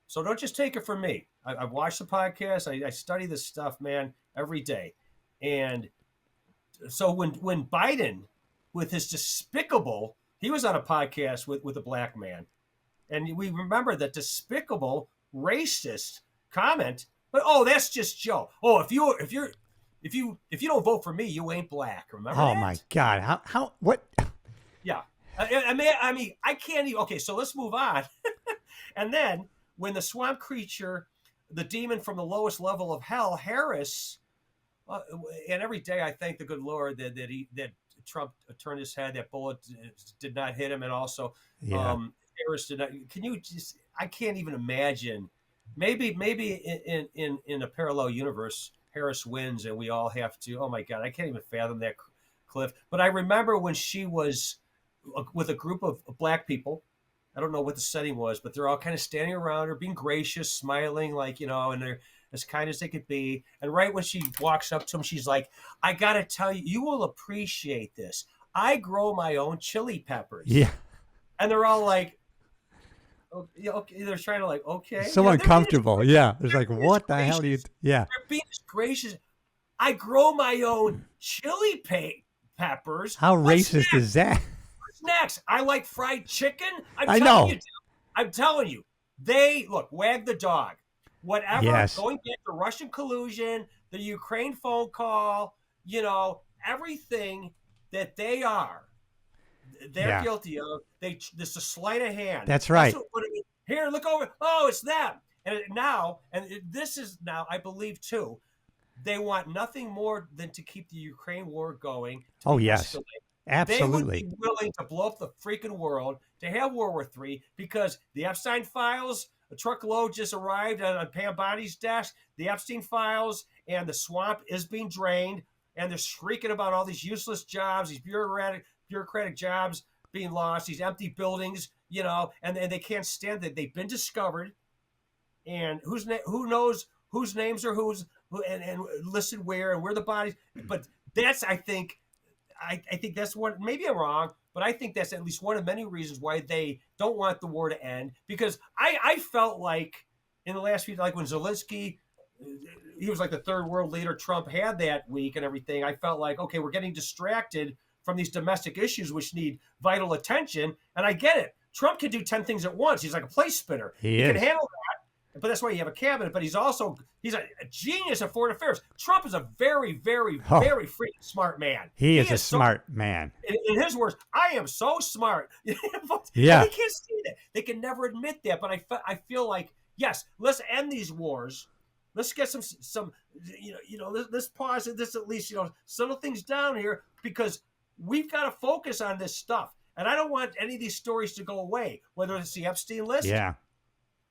so don't just take it from me. I've watched the podcast. I study this stuff, man, every day. And so when Biden, with his despicable, he was on a podcast with a black man, and we remember that despicable racist comment. But that's just Joe. Oh, if you don't vote for me, you ain't black. Remember Oh that? my God. What? Yeah. I mean, I can't even. Okay, so let's move on. And then when the swamp creature, the demon from the lowest level of hell, Harris, and every day I thank the good Lord that Trump turned his head, that bullet did not hit him, and also Harris did not. Can you just? I can't even imagine. Maybe in a parallel universe, Harris wins, and we all have to. Oh my God, I can't even fathom that, Cliff. But I remember when she was with a group of black people. I don't know what the setting was, but they're all kind of standing around her, being gracious, smiling, and they're as kind as they could be. And right when she walks up to him, she's like, I got to tell you, you will appreciate this. I grow my own chili peppers. Yeah. And they're all like, okay. They're trying to like, okay. So uncomfortable. Yeah. It's like, what the hell do you? Yeah. They're being as gracious. I grow my own chili peppers. How racist is that? Next, I like fried chicken. I know. I'm telling you, they look, wag the dog. Whatever, Yes. Going back to Russian collusion, the Ukraine phone call, everything that they're guilty of. This is a sleight of hand. That's right. Here, look over. Oh, it's them. This is now, I believe too, they want nothing more than to keep the Ukraine war going. Oh, yes. Escalate. Absolutely. They would be willing to blow up the freaking world to have World War III because the Epstein files, a truckload just arrived on Pam Bondi's desk. The Epstein files and the swamp is being drained, and they're shrieking about all these useless jobs, these bureaucratic jobs being lost, these empty buildings, and they can't stand that they've been discovered, and who knows whose names are who and listed where and where the bodies. But that's I think that's one. Maybe I'm wrong, but I think that's at least one of many reasons why they don't want the war to end. Because I felt like in the last few, like when Zelensky, he was like the third world leader Trump had that week and everything. I felt like, okay, we're getting distracted from these domestic issues which need vital attention. And I get it. Trump can do 10 things at once. He's like a plate spinner. He can handle that. But that's why you have a cabinet. But he's a genius at foreign affairs. Trump is a very, very, very freaking smart man. He is a smart man. In his words, I am so smart. Yeah. And they can't see that. They can never admit that. But I feel like, yes, let's end these wars. Let's get some let's pause at this at least, settle things down here because we've got to focus on this stuff. And I don't want any of these stories to go away, whether it's the Epstein list. Yeah.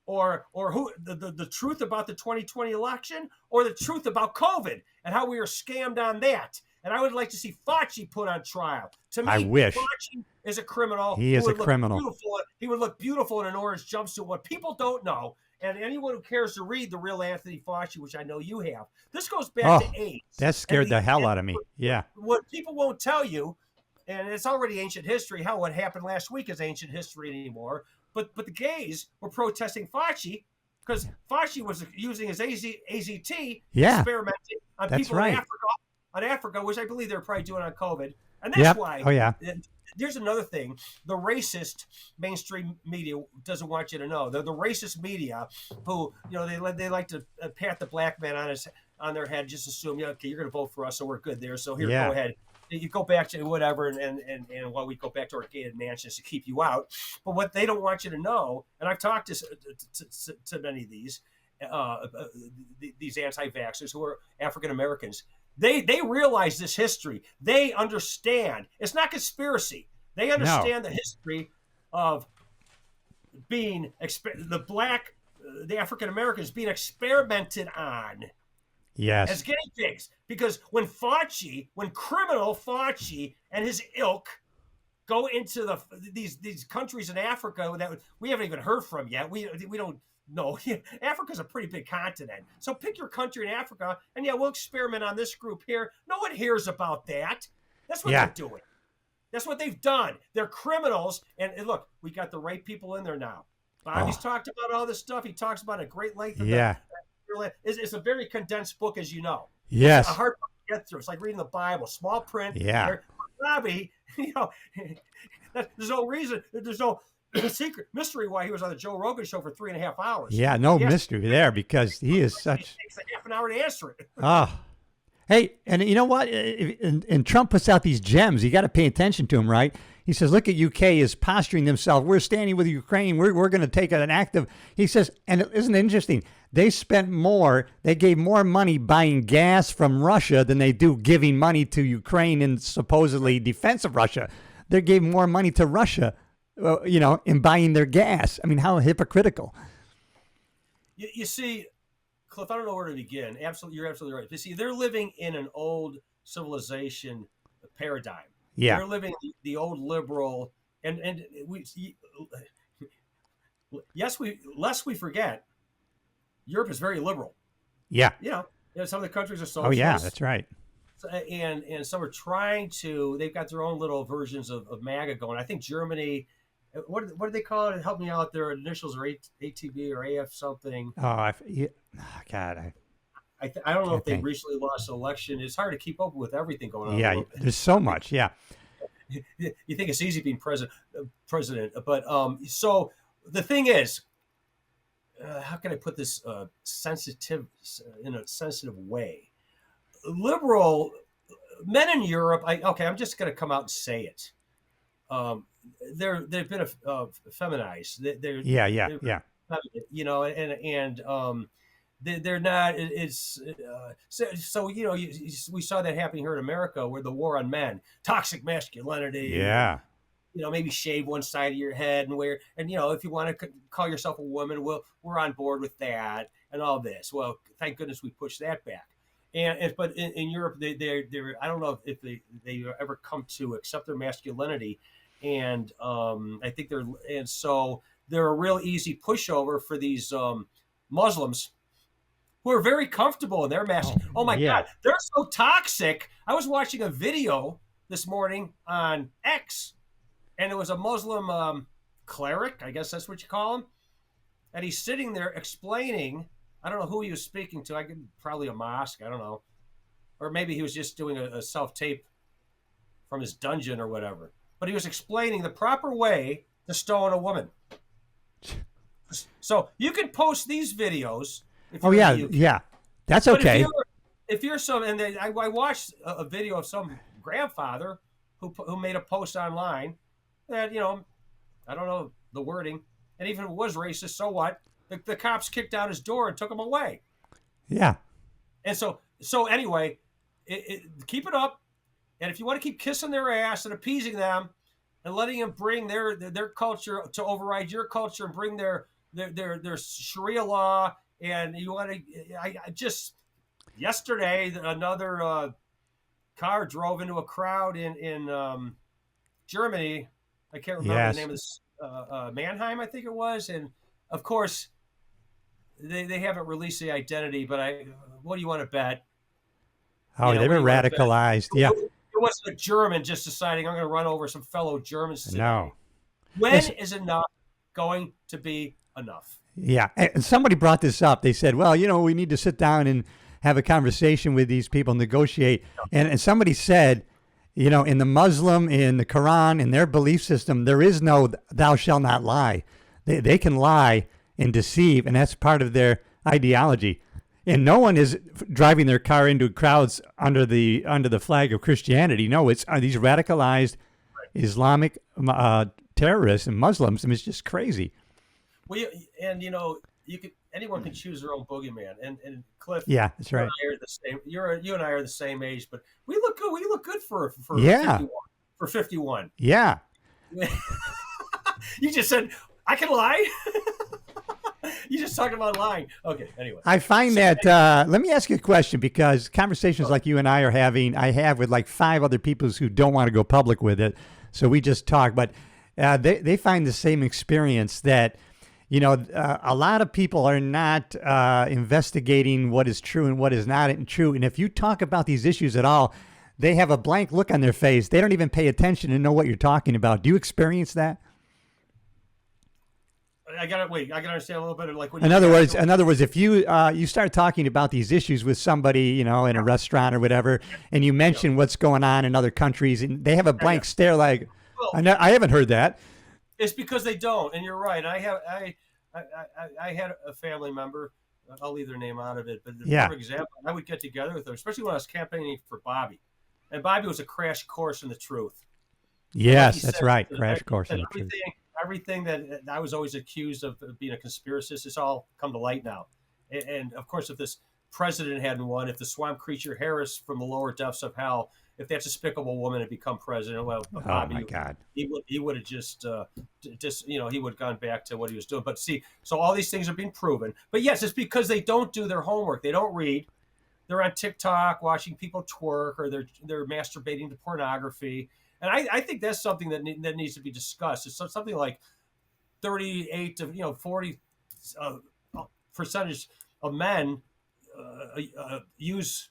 Or who the truth about the 2020 election, or the truth about COVID and how we were scammed on that. And I would like to see Fauci put on trial. To me, I wish. Fauci is a criminal. He is a criminal. He would look beautiful in an orange jumpsuit. What people don't know, and anyone who cares to read the real Anthony Fauci, which I know you have, this goes back to AIDS. That scared the hell out of me. Yeah. What people won't tell you, and it's already ancient history. How what happened last week is ancient history anymore. But the gays were protesting Fauci because Fauci was using his AZT experimenting on people in Africa, which I believe they're probably doing on COVID. And that's why. Oh, yeah. There's another thing. The racist mainstream media doesn't want you to know. The racist media who, they like to pat the black man on their head, just assume, okay, you're going to vote for us, so we're good there. So here, go ahead. You go back to whatever, and while we go back to our gated mansions to keep you out. But what they don't want you to know, and I've talked to many of these anti-vaxxers who are African Americans, they realize this history. They understand. It's not conspiracy. They understand the history of the African Americans being experimented on Yes. as guinea pigs. Because when criminal Fauci and his ilk go into these countries in Africa that we haven't even heard from yet, we don't know. Africa's a pretty big continent, so pick your country in Africa, and we'll experiment on this group here. No one hears about that. That's what they're doing. That's what they've done. They're criminals, and look, we got the right people in there now. Bobby's talked about all this stuff. He talks about a great length. It's a very condensed book, as you know. Yes. It's a hard book to get through. It's like reading the Bible, small print. Yeah. Bobby, there's no reason. There's no secret mystery why he was on the Joe Rogan show for 3.5 hours. Yeah, no mystery there, because he is such. It takes a half an hour to answer it. Hey, and you know what? And Trump puts out these gems. You got to pay attention to him, right? He says, look at UK is posturing themselves. We're standing with Ukraine. We're going to take an active. He says, and isn't it interesting? They gave more money buying gas from Russia than they do giving money to Ukraine in supposedly defense of Russia. They gave more money to Russia, in buying their gas. I mean, how hypocritical. You see, Cliff, I don't know where to begin. You're absolutely right. You see, they're living in an old civilization paradigm. Yeah. They're living the old liberal, and lest we forget, Europe is very liberal. Yeah. Some of the countries are socialist. Oh yeah, that's right. And some are they've got their own little versions of MAGA going. I think Germany, what do they call it? Help me out. Their initials are ATB or AF something. God, I don't know if they recently lost an election. It's hard to keep up with everything going on. Yeah, there's so much. Yeah. You think it's easy being president, but so the thing is, how can I put this in a sensitive way? Liberal men in Europe. I'm just going to come out and say it. They've been feminized. They're they're not. We saw that happening here in America, where the war on men, toxic masculinity. Yeah. Maybe shave one side of your head and if you want to call yourself a woman, we're on board with that and all this. Well, thank goodness we pushed that back. But in Europe, they're I don't know if they ever come to accept their masculinity, and I think they're a real easy pushover for these Muslims who are very comfortable in their masculinity. Oh my God, they're so toxic. I was watching a video this morning on X, and it was a Muslim cleric, I guess that's what you call him, and he's sitting there explaining. I don't know who he was speaking to. Probably a mosque. I don't know. Or maybe he was just doing a self-tape from his dungeon or whatever. But he was explaining the proper way to stone a woman. So you can post these videos. Yeah. That's okay. If you're I watched a video of some grandfather who made a post online that, I don't know the wording, and even if it was racist, so what? The cops kicked down his door and took him away. Yeah. And so anyway, keep it up. And if you want to keep kissing their ass and appeasing them and letting them bring their culture to override your culture and bring their Sharia law, and you want to, yesterday, another car drove into a crowd in Germany. I can't remember the name of this, Mannheim, I think it was. And of course, they haven't released the identity, but what do you want to bet? Oh, they've been radicalized. Yeah. It wasn't a German just deciding I'm going to run over some fellow Germans today. No. When is enough going to be enough? Yeah. And somebody brought this up. They said, well, we need to sit down and have a conversation with these people, negotiate. And somebody said, in the Muslim, in the Quran, in their belief system, there is no thou shalt not lie. They can lie and deceive, and that's part of their ideology. And no one is driving their car into crowds under the flag of Christianity. No, it's these radicalized Islamic terrorists and Muslims. I mean, it's just crazy. Well, anyone can choose their own boogeyman. And Cliff, yeah, that's right. You and I are the same. You and I are the same age, but we look good. We look good for 51. For 51. Yeah. You just said I can lie. You just talking about lying. Okay. Anyway, I find so, that, let me ask you a question, because conversations like you and I are having, I have with like 5 other people who don't want to go public with it. So we just talk, but they find the same experience that, a lot of people are not investigating what is true and what is not true. And if you talk about these issues at all, they have a blank look on their face. They don't even pay attention and know what you're talking about. Do you experience that? I gotta wait. I gotta understand a little better. Like when In other words, if you start talking about these issues with somebody, in a restaurant or whatever, and you mention what's going on in other countries, and they have a blank stare, like, well, I haven't heard that. it's because they don't. And you're right. I had a family member. I'll leave their name out of it, but for example, I would get together with them, especially when I was campaigning for Bobby, and Bobby was a crash course in the truth. Yes, Like that's said, right. Crash course in the truth. Everything that I was always accused of being a conspiracist, it's all come to light now. And of course, if this president hadn't won, if the swamp creature Harris from the lower depths of hell, if that despicable woman had become president, well, Bobby, my God, he would have just he would have gone back to what he was doing. But see, so all these things are being proven. But yes, it's because they don't do their homework. They don't read. They're on TikTok watching people twerk, or they're masturbating to pornography. And I think that's something that needs to be discussed. It's something like 38 to 40 percentage of men use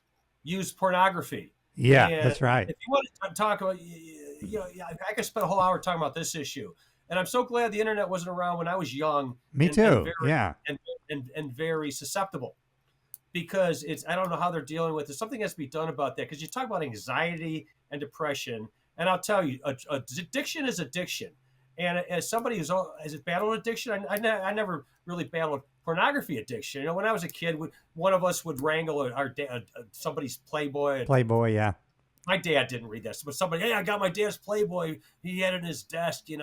pornography. Yeah, And that's right. if you want to talk about, I could spend a whole hour talking about this issue. And I'm so glad the internet wasn't around when I was young. Me too. And very susceptible. Because I don't know how they're dealing with it. Something has to be done about that. Because you talk about anxiety and depression, and I'll tell you, addiction is addiction. And as somebody who's has battled addiction, I never really battled pornography addiction. When I was a kid, one of us would wrangle somebody's Playboy. Playboy, yeah. My dad didn't read this, but somebody, hey, I got my dad's Playboy. He had it in his desk, and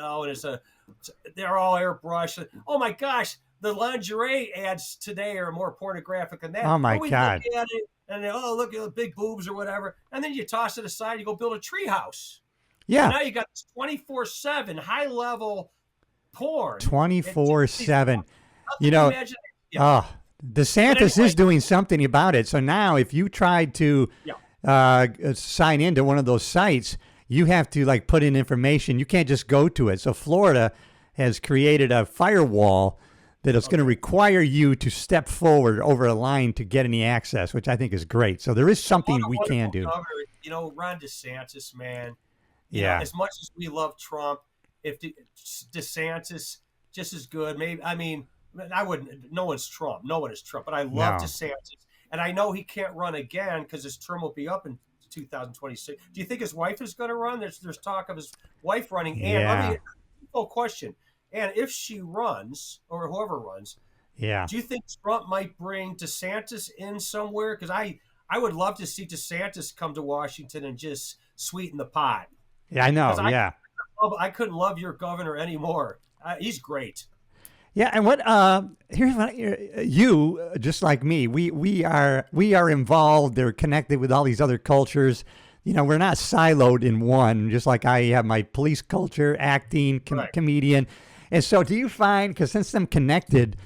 they're all airbrushed. Oh my gosh. The lingerie ads today are more pornographic than that. Oh my God! Look at it and look at the big boobs or whatever, and then you toss it aside. You go build a treehouse. Yeah. And now you got 24/7 high level porn. 24/7. Yeah. DeSantis is doing something about it. So now, if you tried to sign into one of those sites, you have to like put in information. You can't just go to it. So Florida has created a firewall that it's going to require you to step forward over a line to get any access, which I think is great. So there is something we can do. Governor, Ron DeSantis, man. Yeah. As much as we love Trump, if DeSantis just as good, maybe. I mean, I wouldn't. No one's Trump. No one is Trump. But I love DeSantis, and I know he can't run again because his term will be up in 2026. Do you think his wife is going to run? There's talk of his wife running. And let me question. And if she runs, or whoever runs, do you think Trump might bring DeSantis in somewhere? Because I would love to see DeSantis come to Washington and just sweeten the pot. Yeah, I know. I couldn't love your governor anymore. He's great. Yeah, and here's what you, just like me, we are involved. They're connected with all these other cultures. We're not siloed in one. Just like I have my police culture, acting, comedian. And so do you find, because since I'm connected,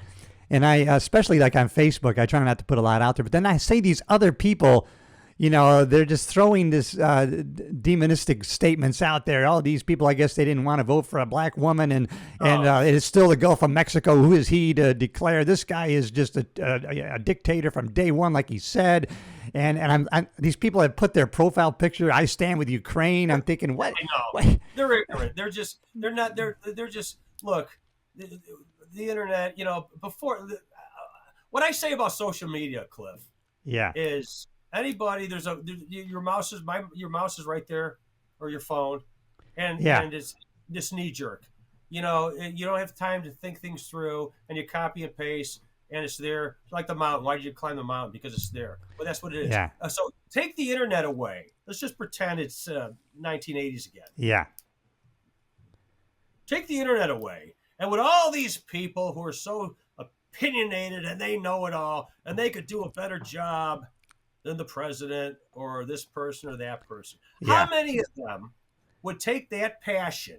and I, especially like on Facebook, I try not to put a lot out there, but then I say these other people, they're just throwing this demonistic statements out there. All these people, I guess they didn't want to vote for a black woman, and it is still the Gulf of Mexico. Who is he to declare this guy is just a dictator from day one, like he said? And these people have put their profile picture. I stand with Ukraine. I'm thinking, what? I know. What? They're ignorant. They're just look. The internet. Before what I say about social media, Cliff. Yeah. Is anybody? Your mouse is right there, or your phone, and it's this knee jerk. You don't have time to think things through, and you copy and paste. And it's there, like the mountain. Why did you climb the mountain? Because it's there. But that's what it is. Yeah. So take the internet away. Let's just pretend it's 1980s again. Yeah. Take the internet away. And with all these people who are so opinionated and they know it all, and they could do a better job than the president or this person or that person. Yeah. How many of them would take that passion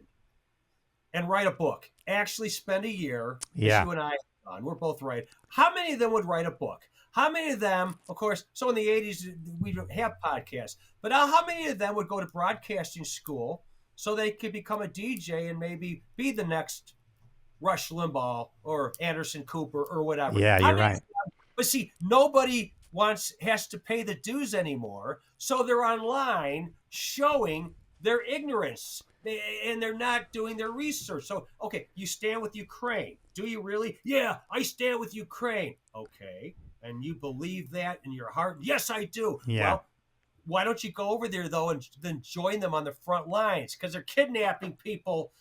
and write a book. Actually spend a year, as Yeah. you and I have done. We're both right. How many of them would write a book? How many of them, of course, so in the 80s, we don't have podcasts, but now how many of them would go to broadcasting school so they could become a DJ and maybe be the next Rush Limbaugh or Anderson Cooper or whatever? Yeah, How you're many? right. But see, nobody has to pay the dues anymore, so they're online showing their ignorance, and they're not doing their research. So, okay, you stand with Ukraine. Do you really? Yeah, I stand with Ukraine. Okay, and you believe that in your heart? Yes, I do. Yeah. Well, why don't you go over there though and then join them on the front lines? Because they're kidnapping people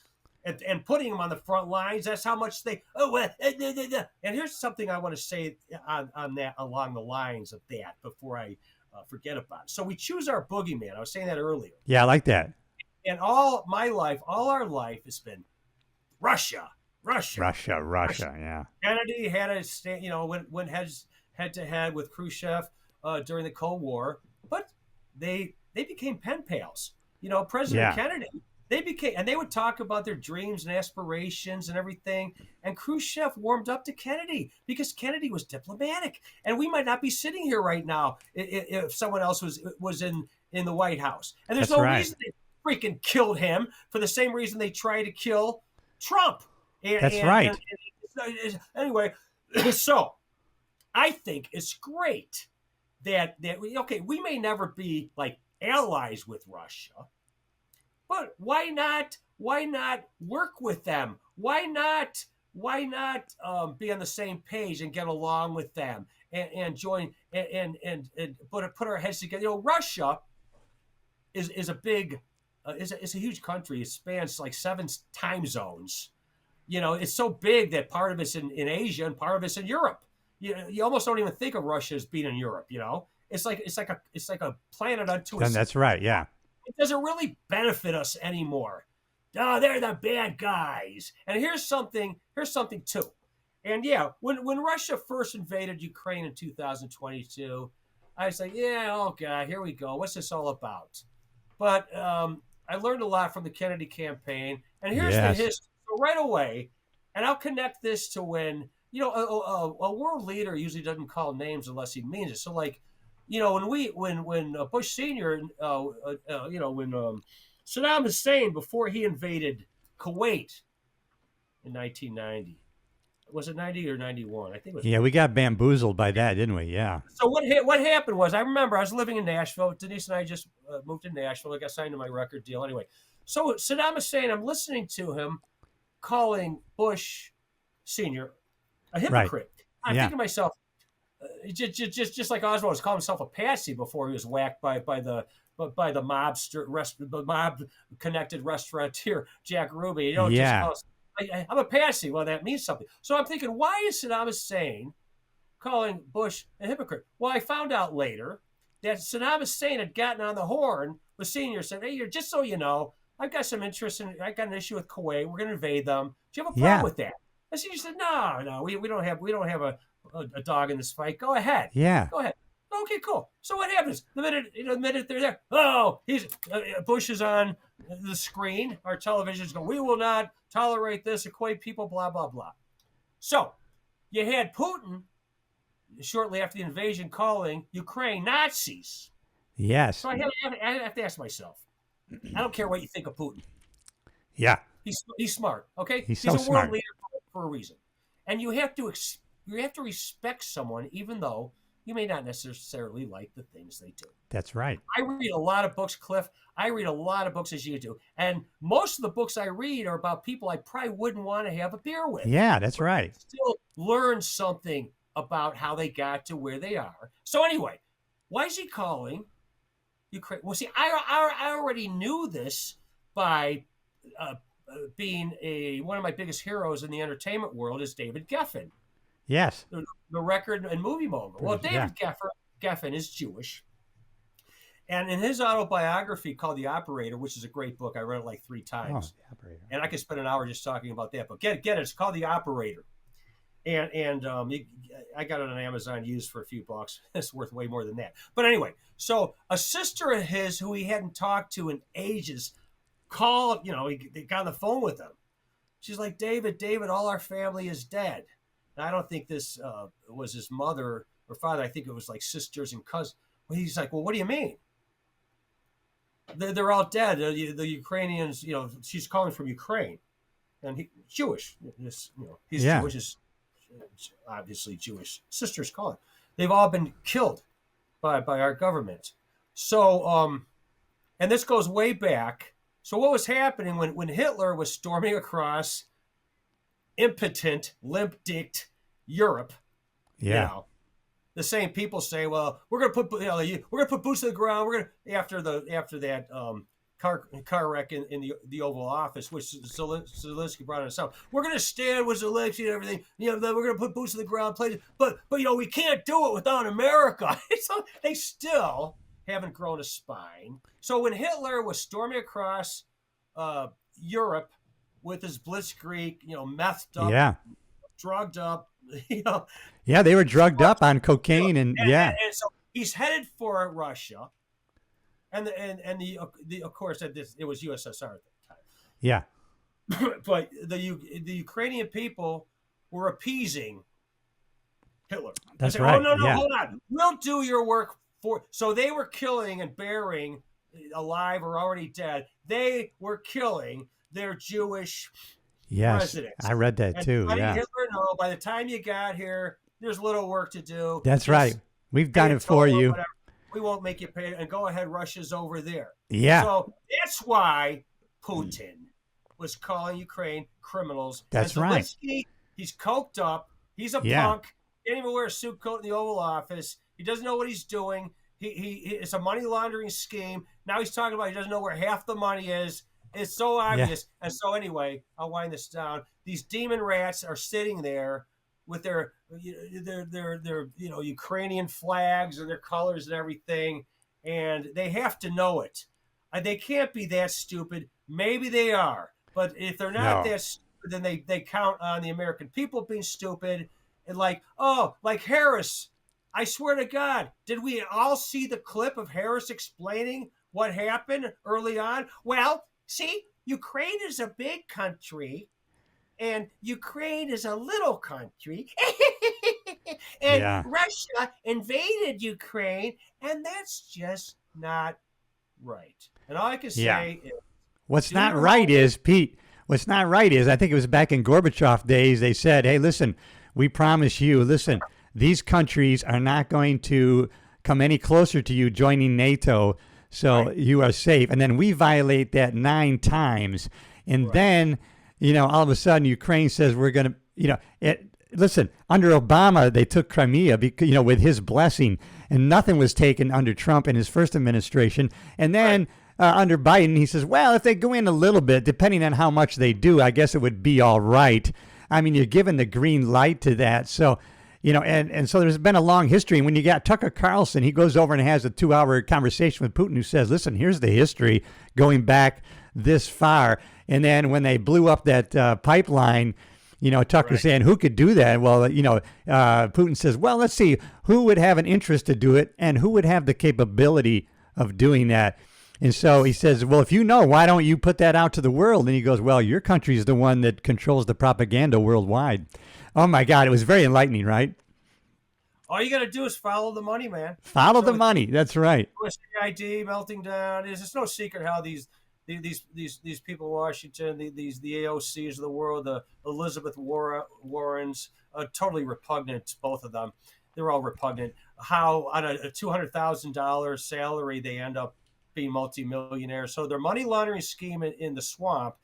and putting them on the front lines. That's how much they. And here's something I want to say on that, along the lines of that, before I forget about it. So we choose our boogeyman. I was saying that earlier. Yeah, I like that. And all my life, all our life has been Russia. Russia. Yeah. Kennedy had a stand, went head to head with Khrushchev during the Cold War, but they became pen pals. President Kennedy, they would talk about their dreams and aspirations and everything. And Khrushchev warmed up to Kennedy because Kennedy was diplomatic, and we might not be sitting here right now if someone else was in the White House. And there's no reason they freaking killed him for the same reason they tried to kill Trump. That's right. Anyway, so I think it's great that we may never be like allies with Russia, but why not work with them? Why not be on the same page and get along with them and join and put our heads together? Russia is a big it's a huge country. It spans like 7 time zones. It's so big that part of it's in Asia and part of it's in Europe. You almost don't even think of Russia as being in Europe. It's like a planet unto itself. And that's right. Yeah. It doesn't really benefit us anymore. Oh, they're the bad guys. And here's something too. And yeah, when Russia first invaded Ukraine in 2022, I was like, yeah, oh God, here we go. What's this all about? But I learned a lot from the Kennedy campaign. And here's the history. So right away, and I'll connect this to when, a world leader usually doesn't call names unless he means it. So like, when Bush Sr., when Saddam Hussein, before he invaded Kuwait in 1990, was it 90 or 91? I think it was. Yeah, we got bamboozled by that, didn't we? Yeah. So what happened was, I remember I was living in Nashville. Denise and I just moved to Nashville. I got signed to my record deal. Anyway, so Saddam Hussein, I'm listening to him calling Bush Sr. a hypocrite. Right. I'm thinking to myself, just like Oswald was calling himself a patsy before he was whacked by the mob connected restaurateur Jack Ruby. I'm a patsy. Well, that means something. So I'm thinking, why is Saddam Hussein calling Bush a hypocrite? Well, I found out later that Saddam Hussein had gotten on the horn with Senior, said, "Hey, just so you know, I've got some interest in. I got an issue with Kuwait. We're going to invade them. Do you have a problem with that?" And Senior said, "No, we don't have a dog in this fight. Go ahead. Yeah, go ahead." Okay, cool. So what happens the minute they're there? Oh, Bush is on the screen. Our television's going, "We will not tolerate this. Kuwait people, blah blah blah." So you had Putin shortly after the invasion calling Ukraine Nazis. Yes. So I have to ask myself. I don't care what you think of Putin. Yeah. He's smart. Okay. He's a so world smart. leader for a reason, and you have to respect someone even though you may not necessarily like the things they do. That's right. I read a lot of books, Cliff. I read a lot of books as you do. And most of the books I read are about people I probably wouldn't want to have a beer with. Yeah, that's right. Still learn something about how they got to where they are. So anyway, why is he calling Ukraine? Well, see, I already knew this by being one of my biggest heroes in the entertainment world is David Geffen. Yes. The record and movie mogul. Well, David Geffen is Jewish. And in his autobiography called The Operator, which is a great book, I read it like 3 times. The Operator. And I could spend an hour just talking about that. But get it. It's called The Operator. And I got it on Amazon used for a few bucks. It's worth way more than that. But anyway, so a sister of his who he hadn't talked to in ages called, they got on the phone with him. She's like, David, all our family is dead. And I don't think this was his mother or father. I think it was like sisters and cousins. Well, he's like, well, what do you mean? They're all dead. The Ukrainians, she's calling from Ukraine, and Jewish. He's Yeah. Jewish. Is obviously Jewish. Sisters calling. They've all been killed by our government. So, and this goes way back. So what was happening when Hitler was storming across impotent, limp-dicked Europe? Yeah. The same people say, "Well, we're going to put we're going to put boots on the ground. We're going to after that car wreck in the Oval Office, which Zelensky brought on himself. We're going to stand with Zelensky and everything. We're going to put boots on the ground. But we can't do it without America. So they still haven't grown a spine. So when Hitler was storming across Europe with his blitzkrieg, methed up, drugged up, Yeah, they were drugged up on cocaine and so he's headed for Russia, and the of course it was USSR at the time. Yeah. But the Ukrainian people were appeasing Hitler. That's saying, right. Oh no, yeah. hold on, we'll do your work for. So they were killing and burying, alive or already dead. They were killing their Jewish presidents. I read that too. Yeah. Hitler, no, by the time you got here, there's little work to do. That's right. We've done it for you. We won't make you pay. And go ahead, Russia's over there. Yeah. So that's why Putin was calling Ukraine criminals. That's right. right. He's coked up. He's a punk. Can't even wear a suit coat in the Oval Office. He doesn't know what he's doing. It's a money laundering scheme. Now he's talking about he doesn't know where half the money is. It's so obvious. Yeah. And so anyway, I'll wind this down. These demon rats are sitting there with their Ukrainian flags and their colors and everything, and they have to know it. They can't be that stupid. Maybe they are, but if they're not that stupid, then they count on the American people being stupid. And like Harris, I swear to God, did we all see the clip of Harris explaining what happened early on? Well, see, Ukraine is a big country, and Ukraine is a little country, and Russia invaded Ukraine, and that's just not right. And all I can say is, what's not right is, Pete, what's not right is, I think it was back in Gorbachev days, they said, hey, listen, we promise you, listen, these countries are not going to come any closer to you joining NATO, so you are safe. And then we violate that 9 times. And then, all of a sudden Ukraine says we're going to, listen, under Obama, they took Crimea, because, with his blessing, and nothing was taken under Trump in his first administration. And then under Biden, he says, well, if they go in a little bit, depending on how much they do, I guess it would be all right. I mean, you're given the green light to that. So, and so there's been a long history. And when you got Tucker Carlson, he goes over and has a 2-hour conversation with Putin who says, listen, here's the history going back this far. And then when they blew up that pipeline, Tucker's saying, who could do that? Well, Putin says, well, let's see, who would have an interest to do it and who would have the capability of doing that? And so he says, well, if you know, why don't you put that out to the world? And he goes, well, your country is the one that controls the propaganda worldwide. Oh, my God. It was very enlightening, right? All you got to do is follow the money, man. Follow the money. That's right. USAID melting down. It's no secret how these people in Washington, the AOCs of the world, the Elizabeth Warrens, totally repugnant, both of them. They're all repugnant. How on a $200,000 salary they end up being multimillionaires. So their money laundering scheme in the swamp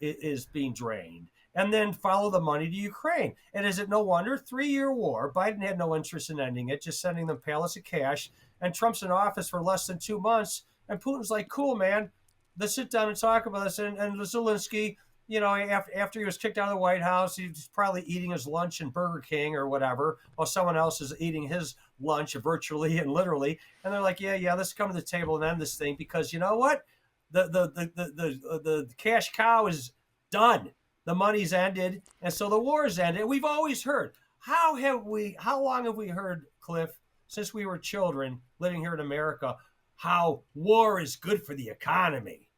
is being drained. And then follow the money to Ukraine. And is it no wonder? 3-year war. Biden had no interest in ending it, just sending them pallets of cash. And Trump's in office for less than 2 months. And Putin's like, cool, man. Let's sit down and talk about this. And Zelensky, after he was kicked out of the White House, he's probably eating his lunch in Burger King or whatever, while someone else is eating his lunch virtually and literally. And they're like, yeah, let's come to the table and end this thing, because you know what? The cash cow is done. The money's ended, and so the war's ended. We've always heard. How long have we heard, Cliff, since we were children living here in America, how war is good for the economy?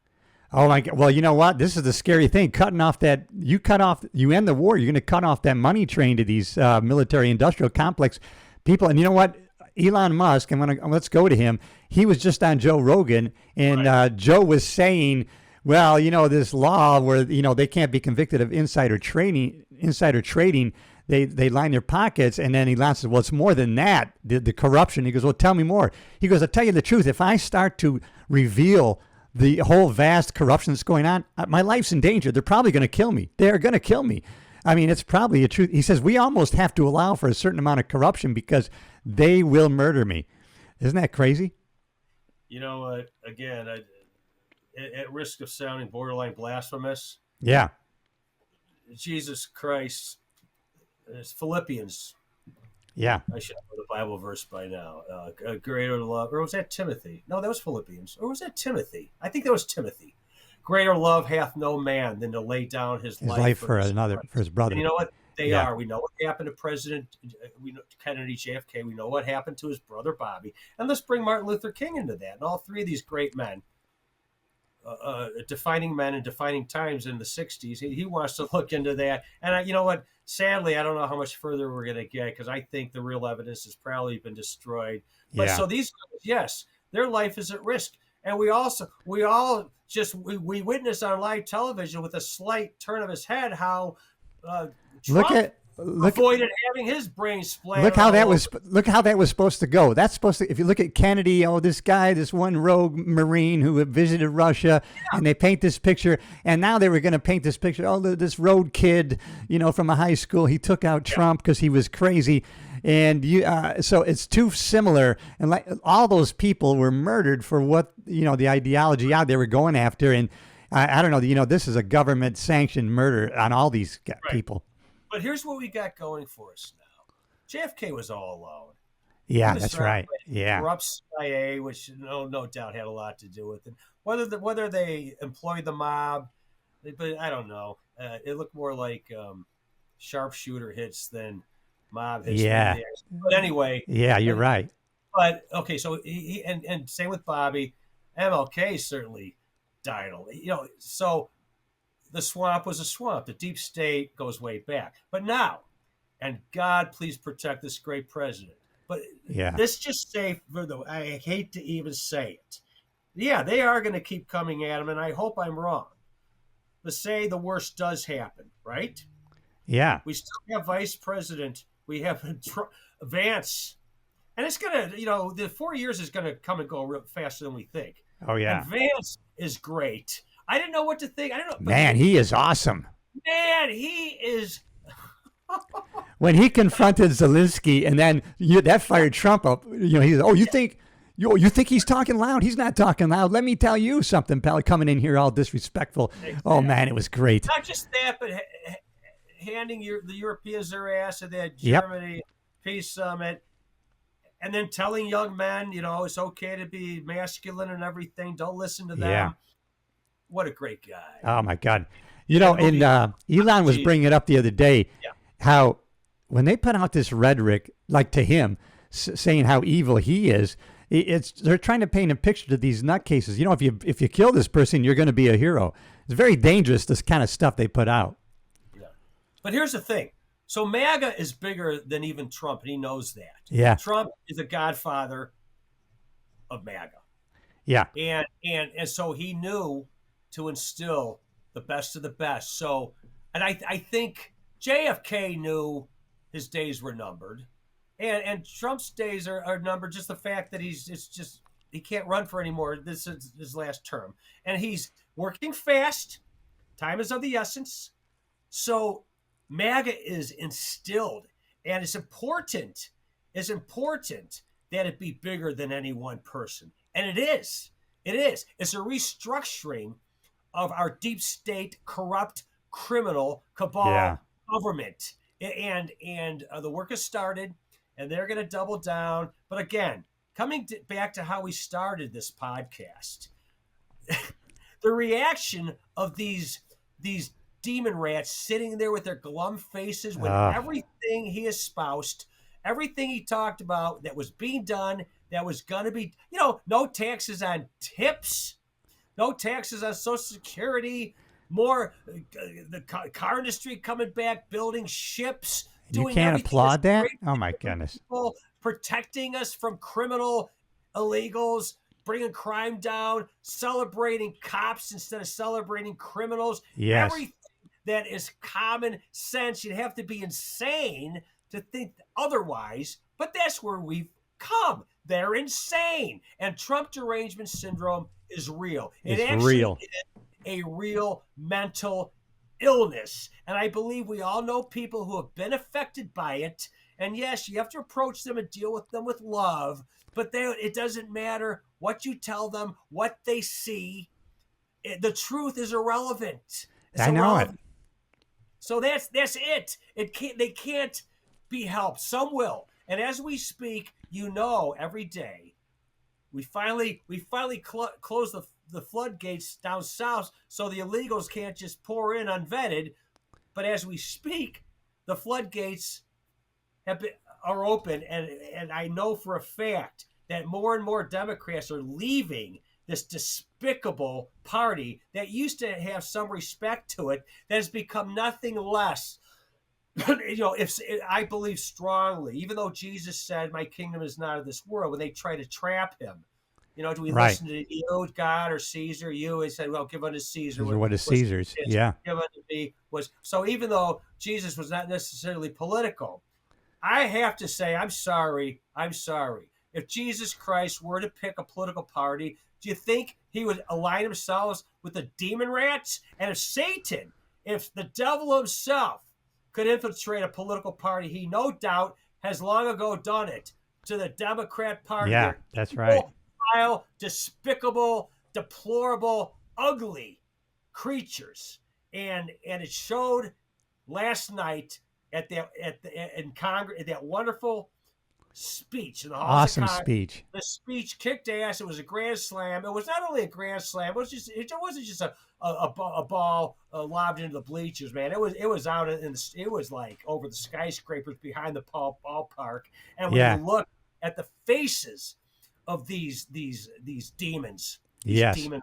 Oh my God. Well, you know what? This is the scary thing. You end the war, you're going to cut off that money train to these military industrial complex people. And you know what? Elon Musk, let's go to him. He was just on Joe Rogan, and Right. Joe was saying, well, this law where, they can't be convicted of insider trading. They line their pockets. And then Elon says, well, it's more than that, the corruption. He goes, well, tell me more. He goes, I'll tell you the truth. If I start to reveal the whole vast corruption that's going on, my life's in danger. They're probably going to kill me. They're going to kill me. I mean, it's probably a truth. He says, we almost have to allow for a certain amount of corruption because they will murder me. Isn't that crazy? Again, at risk of sounding borderline blasphemous, Yeah. Jesus Christ, it's Philippians. Yeah. I should know the Bible verse by now. Greater love, or was that Timothy? No, that was Philippians. Or was that Timothy? I think that was Timothy. Greater love hath no man than to lay down his life for his brother. And you know what? They Yeah. are. We know what happened to President Kennedy, JFK. We know what happened to his brother Bobby. And let's bring Martin Luther King into that. And all three of these great men, defining men and defining times in the 60s, he wants to look into that. And you know what? Sadly, I don't know how much further we're going to get because I think the real evidence has probably been destroyed. But Yeah. so these guys, yes, their life is at risk. And we all witness on live television with a slight turn of his head how Trump avoided having his brain splattered. Look how that was supposed to go. That's supposed to. If you look at Kennedy, this one rogue Marine who had visited Russia, and they paint this picture, and now they were going to paint this picture. Oh, this road kid, from a high school, he took out Trump because he was crazy, and so it's too similar. And like all those people were murdered for what the ideology out they were going after, and I don't know. This is a government sanctioned murder on all these people. But here's what we got going for us now. JFK was all alone. Yeah, that's right. Yeah, corrupt CIA, which no doubt had a lot to do with it. Whether they employed the mob, but I don't know. It looked more like sharpshooter hits than mob hits. Yeah. But anyway. Yeah, you're right. But okay, so he and same with Bobby. MLK certainly died. So. The swamp was a swamp. The deep state goes way back. But now, and God, please protect this great president. But this just say, I hate to even say it. Yeah, they are going to keep coming at him, and I hope I'm wrong. But say the worst does happen, right? Yeah. We still have vice president. We have Vance. And it's going to, the 4 years is going to come and go real faster than we think. Oh, yeah. And Vance is great. I didn't know what to think. I don't know. Man, he is awesome. Man, he is. When he confronted Zelensky, and then that fired Trump up. He's you think he's talking loud? He's not talking loud. Let me tell you something, pal. Coming in here all disrespectful. Exactly. Oh man, it was great. Not just that, but handing the Europeans their ass at that Germany peace summit, and then telling young men, it's okay to be masculine and everything. Don't listen to them. Yeah. What a great guy. Oh, my God. And Elon was bringing it up the other day, how when they put out this rhetoric, like to him, saying how evil he is, they're trying to paint a picture to these nutcases. If you kill this person, you're going to be a hero. It's very dangerous, this kind of stuff they put out. Yeah. But here's the thing. So MAGA is bigger than even Trump, and he knows that. Yeah. Trump is the godfather of MAGA. Yeah. And so he knew to instill the best of the best. So, and I think JFK knew his days were numbered, and Trump's days are numbered. Just the fact that he can't run for anymore. This is his last term, and he's working fast. Time is of the essence. So MAGA is instilled, and it's important that it be bigger than any one person, and it is. It's a restructuring of our deep state, corrupt, criminal cabal government. And the work has started, and they're going to double down. But again, coming back to how we started this podcast, the reaction of these demon rats sitting there with their glum faces when everything he espoused, everything he talked about that was being done, that was going to be, no taxes on tips, No taxes on Social Security. More the car industry coming back, building ships, You doing can't everything that's applaud that? great Oh my for goodness. people, protecting us from criminal illegals, bringing crime down, celebrating cops instead of celebrating criminals. Yes. Everything that is common sense. You'd have to be insane to think otherwise, but that's where we've come. They're insane. And Trump derangement syndrome is real. It It's actually real. is a real mental illness. And I believe we all know people who have been affected by it. And yes, you have to approach them and deal with them with love, but it doesn't matter what you tell them, what they see. The truth is irrelevant. It's I know it. irrelevant. So that's it. They can't be helped. Some will. And as we speak, every day we finally close the floodgates down south so the illegals can't just pour in unvetted. But as we speak, the floodgates are open, and I know for a fact that more and more Democrats are leaving this despicable party that used to have some respect to it, that has become nothing less. If I believe strongly, even though Jesus said, "My kingdom is not of this world," when they try to trap him, do we Right. listen to you, God, or Caesar? You, he said, "Well, give unto Caesar These are what is what's Caesar's. his, Yeah. give unto me was." So even though Jesus was not necessarily political, I have to say, I'm sorry. I'm sorry. If Jesus Christ were to pick a political party, do you think he would align himself with the demon rats? And if the devil himself could infiltrate a political party, he no doubt has long ago done it to the Democrat Party. Yeah, They're that's right. evil, vile, despicable, deplorable, ugly creatures. And it showed last night in Congress, that wonderful speech in the halls of Awesome Congress. speech. The speech kicked ass. It was a grand slam. It was not only a grand slam. It wasn't just a ball lobbed into the bleachers, man. It was out it was like over the skyscrapers behind the ballpark. And when Yeah. you look at the faces of these demons, these Yes. demons,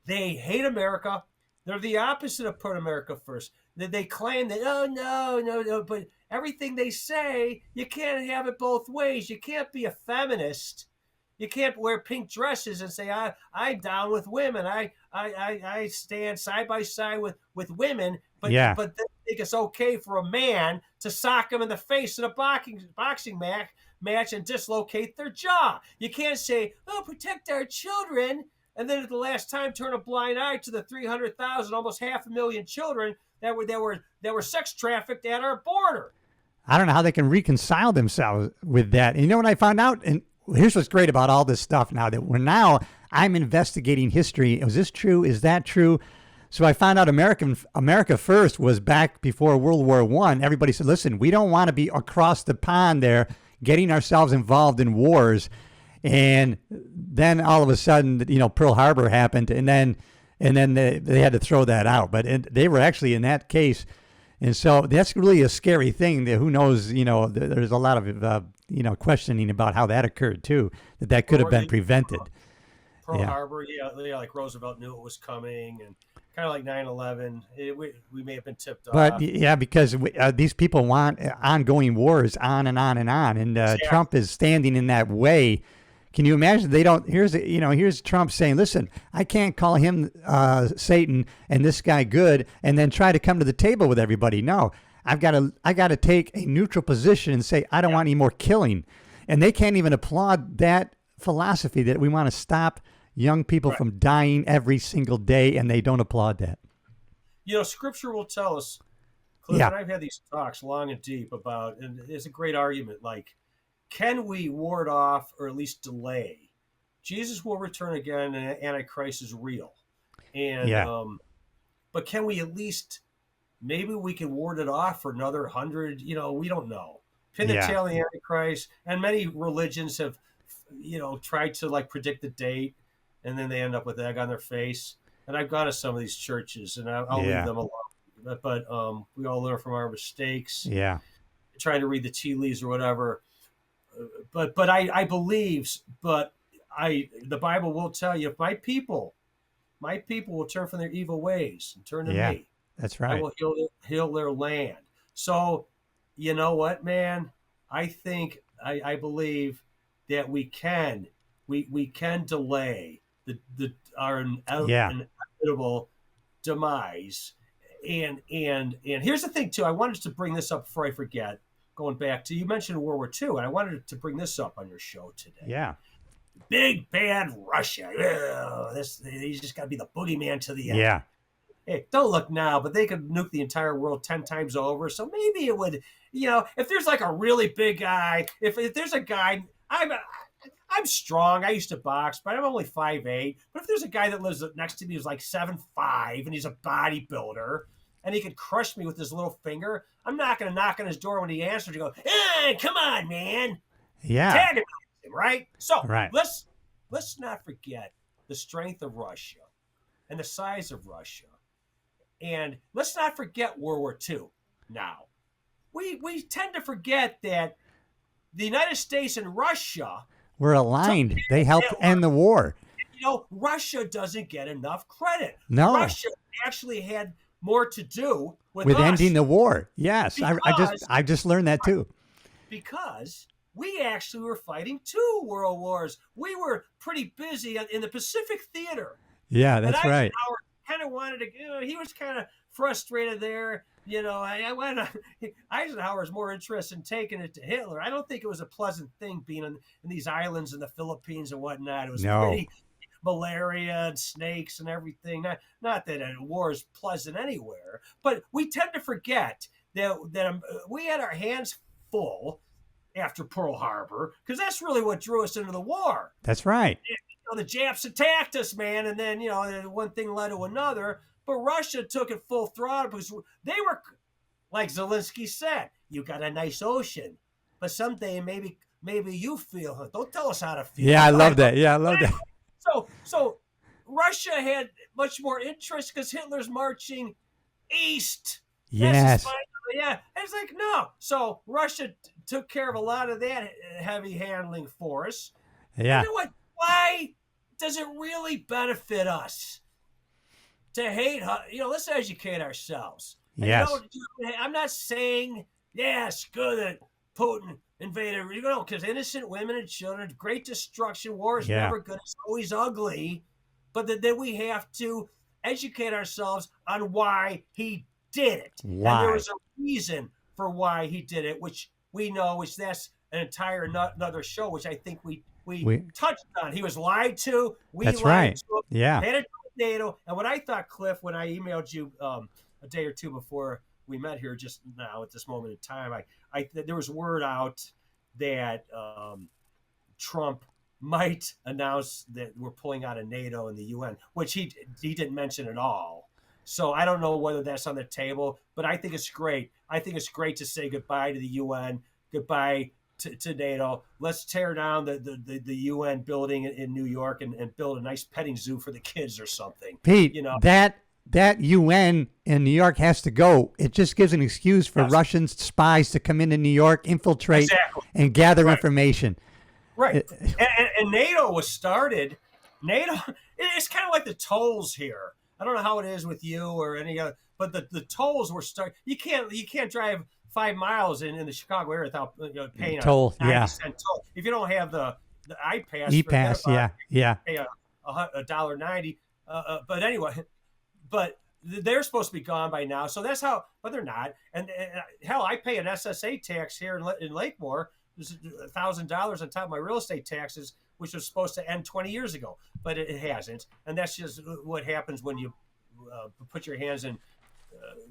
they hate America. They're the opposite of put America first. They claim that, oh, no, but everything they say, you can't have it both ways. You can't be a feminist. You can't wear pink dresses and say, I'm down with women. I stand side by side with women, but Yeah. they think it's okay for a man to sock them in the face in a boxing match and dislocate their jaw. You can't say, oh, protect our children, and then at the last time turn a blind eye to the 300,000, almost 500,000 children that were sex trafficked at our border. I don't know how they can reconcile themselves with that. And you know what I found out? And here's what's great about all this stuff now that I'm investigating history. Was this true? Is that true? So I found out America First was back before World War I. Everybody said, listen, we don't want to be across the pond there getting ourselves involved in wars. And then all of a sudden, Pearl Harbor happened, and then they had to throw that out. But they were actually in that case. And so that's really a scary thing. Who knows, there's a lot of, questioning about how that occurred too, that could have been prevented. Pearl Harbor, like Roosevelt knew it was coming, and kind of like 9/11, we may have been tipped off. But yeah, because these people want ongoing wars on and on and on. And Exactly. Trump is standing in that way. Can you imagine? They don't. Here's Trump saying, "Listen, I can't call him Satan and this guy good, and then try to come to the table with everybody. No, I got to take a neutral position and say I don't want any more killing." And they can't even applaud that philosophy that we want to stop young people from dying every single day, and they don't applaud that. Scripture will tell us, Cliff, and I've had these talks long and deep about, and it's a great argument. Like, can we ward off or at least delay? Jesus will return again, and Antichrist is real. And but can we at least, maybe we can ward it off for another 100? We don't know. Pin the tail on the Antichrist, and many religions have, tried to like predict the date, and then they end up with egg on their face. And I've gone to some of these churches, and I'll leave them alone. But we all learn from our mistakes. Yeah, trying to read the tea leaves or whatever. But I believe, the Bible will tell you, if my people my people will turn from their evil ways and turn to Yeah, me. that's I right. will heal their land. So, you know what, man? I believe that we can delay our Yeah. inevitable demise. And here's the thing too. I wanted to bring this up before I forget. Going back to, you mentioned World War II, and I wanted to bring this up on your show today. Yeah. Big bad Russia. Ugh, he's just got to be the boogeyman to the end. Yeah. Hey, don't look now, but they could nuke the entire world 10 times over. So maybe it would, if there's like a really big guy, if there's a guy, I'm strong. I used to box, but I'm only 5'8". But if there's a guy that lives next to me who's like 7'5", and he's a bodybuilder, and he could crush me with his little finger, I'm not going to knock on his door when he answers and go, come on, man. Yeah. Antagonize him, right? So Right. let's not forget the strength of Russia and the size of Russia. And let's not forget World War II now. We tend to forget that the United States and Russia We're aligned. They helped end the war. Russia doesn't get enough credit. No. Russia actually had more to do with us ending the war. Yes. I just learned that too. Because we actually were fighting 2 world wars. We were pretty busy in the Pacific Theater. Yeah, that's right. Eisenhower kind of wanted to, he was kind of frustrated there. Eisenhower was more interested in taking it to Hitler. I don't think it was a pleasant thing being in these islands in the Philippines and whatnot. It was pretty malaria and snakes and everything. Not that a war is pleasant anywhere, but we tend to forget that we had our hands full after Pearl Harbor, because that's really what drew us into the war. That's right. The Japs attacked us, man, and then one thing led to another. But Russia took it full throttle because they were, like Zelensky said, you got a nice ocean, but someday maybe you feel. Don't tell us how to feel. Yeah, I love that. Yeah, I love that. So Russia had much more interest because Hitler's marching east. Yes. Yeah, and it's like, no. So Russia took care of a lot of that heavy handling for us. Yeah. You know what? Why does it really benefit us to hate? Let's educate ourselves. Yes. I'm not saying, it's good that Putin invaded, because innocent women and children, great destruction, war is never good. It's always ugly. But then we have to educate ourselves on why he did it. Why? And there was a reason for why he did it, which we know, which that's an entire another show, which I think we touched on. He was lied to. That's right. To him. Yeah. They had a tornado. And what I thought, Cliff, when I emailed you a day or two before we met here, just now at this moment in time, there was word out that Trump might announce that we're pulling out of NATO and the UN, which he didn't mention at all. So I don't know whether that's on the table, but I think it's great. I think it's great to say goodbye to the UN, goodbye to NATO. Let's tear down the UN building in New York and build a nice petting zoo for the kids or something. Pete, that UN in New York has to go. It just gives an excuse for Russian spies to come into New York, infiltrate, and gather information. Right. And NATO was started. NATO, it's kind of like the tolls here. I don't know how it is with you or any other, but the tolls were started. You can't drive 5 miles in the Chicago area without paying a 90-cent toll. If you don't have the iPass, yeah, pay $1.90. But anyway, but they're supposed to be gone by now. So that's how, but they're not. And hell, I pay an SSA tax here in Lakemore. There's $1,000 on top of my real estate taxes, which was supposed to end 20 years ago, but it hasn't. And that's just what happens when you put your hands in,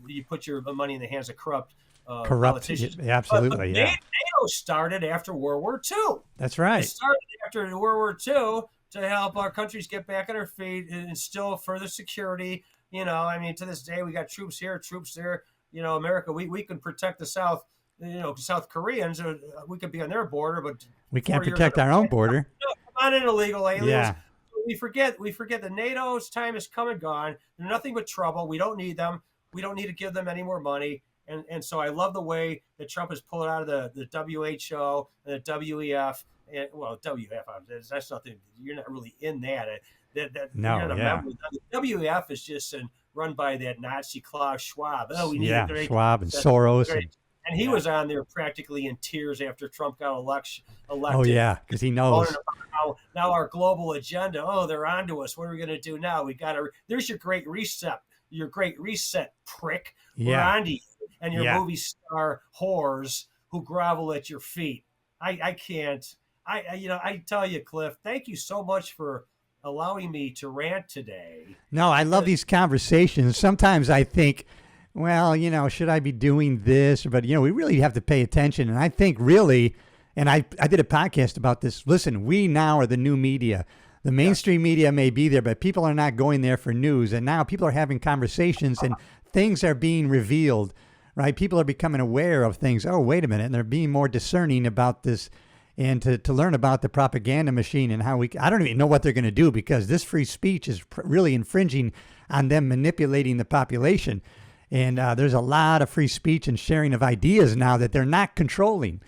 you put your money in the hands of corrupt politicians. Absolutely, yeah. NATO started after World War II. That's right. It started after World War II to help our countries get back on their feet and instill further security. To this day, we got troops here, troops there. America, we can protect the South. South Koreans, we could be on their border, but we can't protect our own border. Come on in, illegal aliens. Yeah. We forget that NATO's time has come and gone. They're nothing but trouble. We don't need them. We don't need to give them any more money. And so I love the way that Trump has pulled out of the WHO and the WEF. And well, WEF, that's nothing. You're not really in that. You're No, not a yeah. member. The WEF is just run by that Nazi Klaus Schwab. Oh, we need a Yeah, great, Schwab and Soros. great. And he Yeah. was on there practically in tears after Trump got Oh, elected. yeah, because he Moaning knows. about how now our global agenda. Oh, they're onto us. What are we going to do now? We got to. There's your great reset. Your great reset, prick. We're Yeah, on to you and your yeah. movie star whores who grovel at your feet. I can't. I tell you, Cliff. Thank you so much for allowing me to rant today. No, I love these conversations. Sometimes I think, well, should I be doing this? But, we really have to pay attention. And I think really, and I did a podcast about this. Listen, we now are the new media. The mainstream media may be there, but people are not going there for news. And now people are having conversations and things are being revealed, right? People are becoming aware of things. Oh, wait a minute. And they're being more discerning about this and to learn about the propaganda machine and how I don't even know what they're going to do because this free speech is really infringing on them manipulating the population. And there's a lot of free speech and sharing of ideas now that they're not controlling.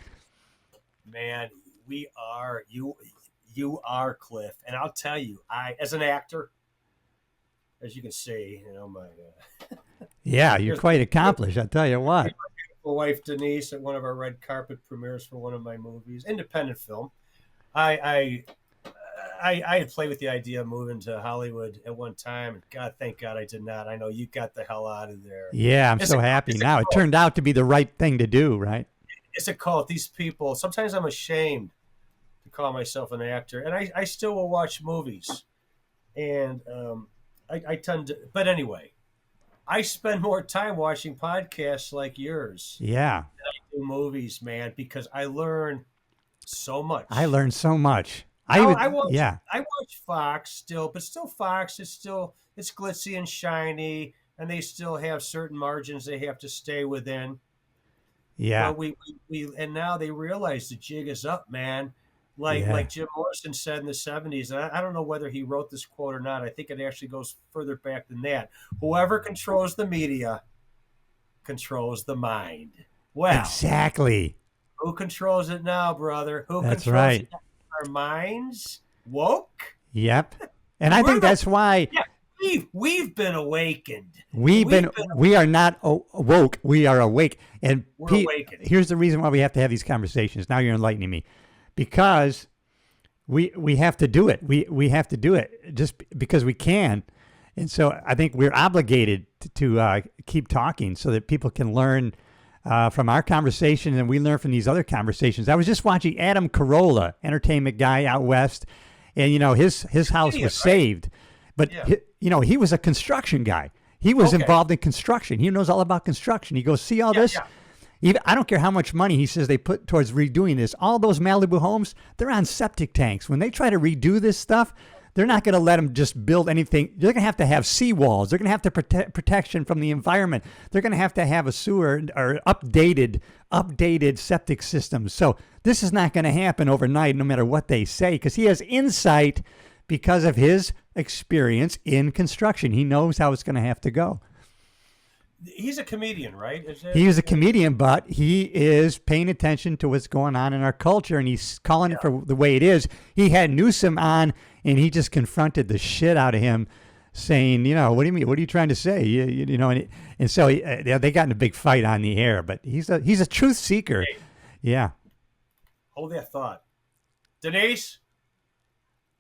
Man, we are you are Cliff, and I'll tell you, as an actor, as you can see, my yeah, you're quite accomplished. I tell you what. My beautiful wife Denise at one of our red carpet premieres for one of my movies, independent film. I had played with the idea of moving to Hollywood at one time. God, thank God I did not. I know you got the hell out of there. Yeah, I'm so happy now. It turned out to be the right thing to do, right? It's a cult. These people, sometimes I'm ashamed to call myself an actor, and I still will watch movies. And I tend to, but anyway, I spend more time watching podcasts like yours Yeah. than I do movies, man, because I learn so much. I learned so much. I watch Fox still, but still Fox is it's glitzy and shiny, and they still have certain margins they have to stay within. Yeah. But we and now they realize the jig is up, man. Like Jim Morrison said in the 70s, and I don't know whether he wrote this quote or not. I think it actually goes further back than that. Whoever controls the media controls the mind. Well, exactly. Who controls it now, brother? That's right. It now? Our minds woke? Yep. And I think that's why we've been awakened. We are not woke. We are awake. And Pete, here's the reason why we have to have these conversations. Now you're enlightening me. Because we have to do it. We have to do it just because we can. And so I think we're obligated to keep talking so that people can learn from our conversation and we learn from these other conversations. I was just watching Adam Carolla, entertainment guy out west, and his house was saved. But he was a construction guy. He was involved in construction. He knows all about construction. He goes, see all this? Yeah. Even, I don't care how much money he says they put towards redoing this. All those Malibu homes, they're on septic tanks. When they try to redo this stuff, they're not going to let them just build anything. They're going to have seawalls. They're going to have to protection from the environment. They're going to have a sewer or updated septic system. So this is not going to happen overnight, no matter what they say, because he has insight because of his experience in construction. He knows how it's going to have to go. He's a comedian, right? He is a comedian, but he is paying attention to what's going on in our culture, and he's calling it for the way it is. He had Newsom on, and he just confronted the shit out of him, saying, what do you mean? What are you trying to say? And so they got in a big fight on the air. But he's a truth seeker. Hey, yeah. Hold that thought, Denise.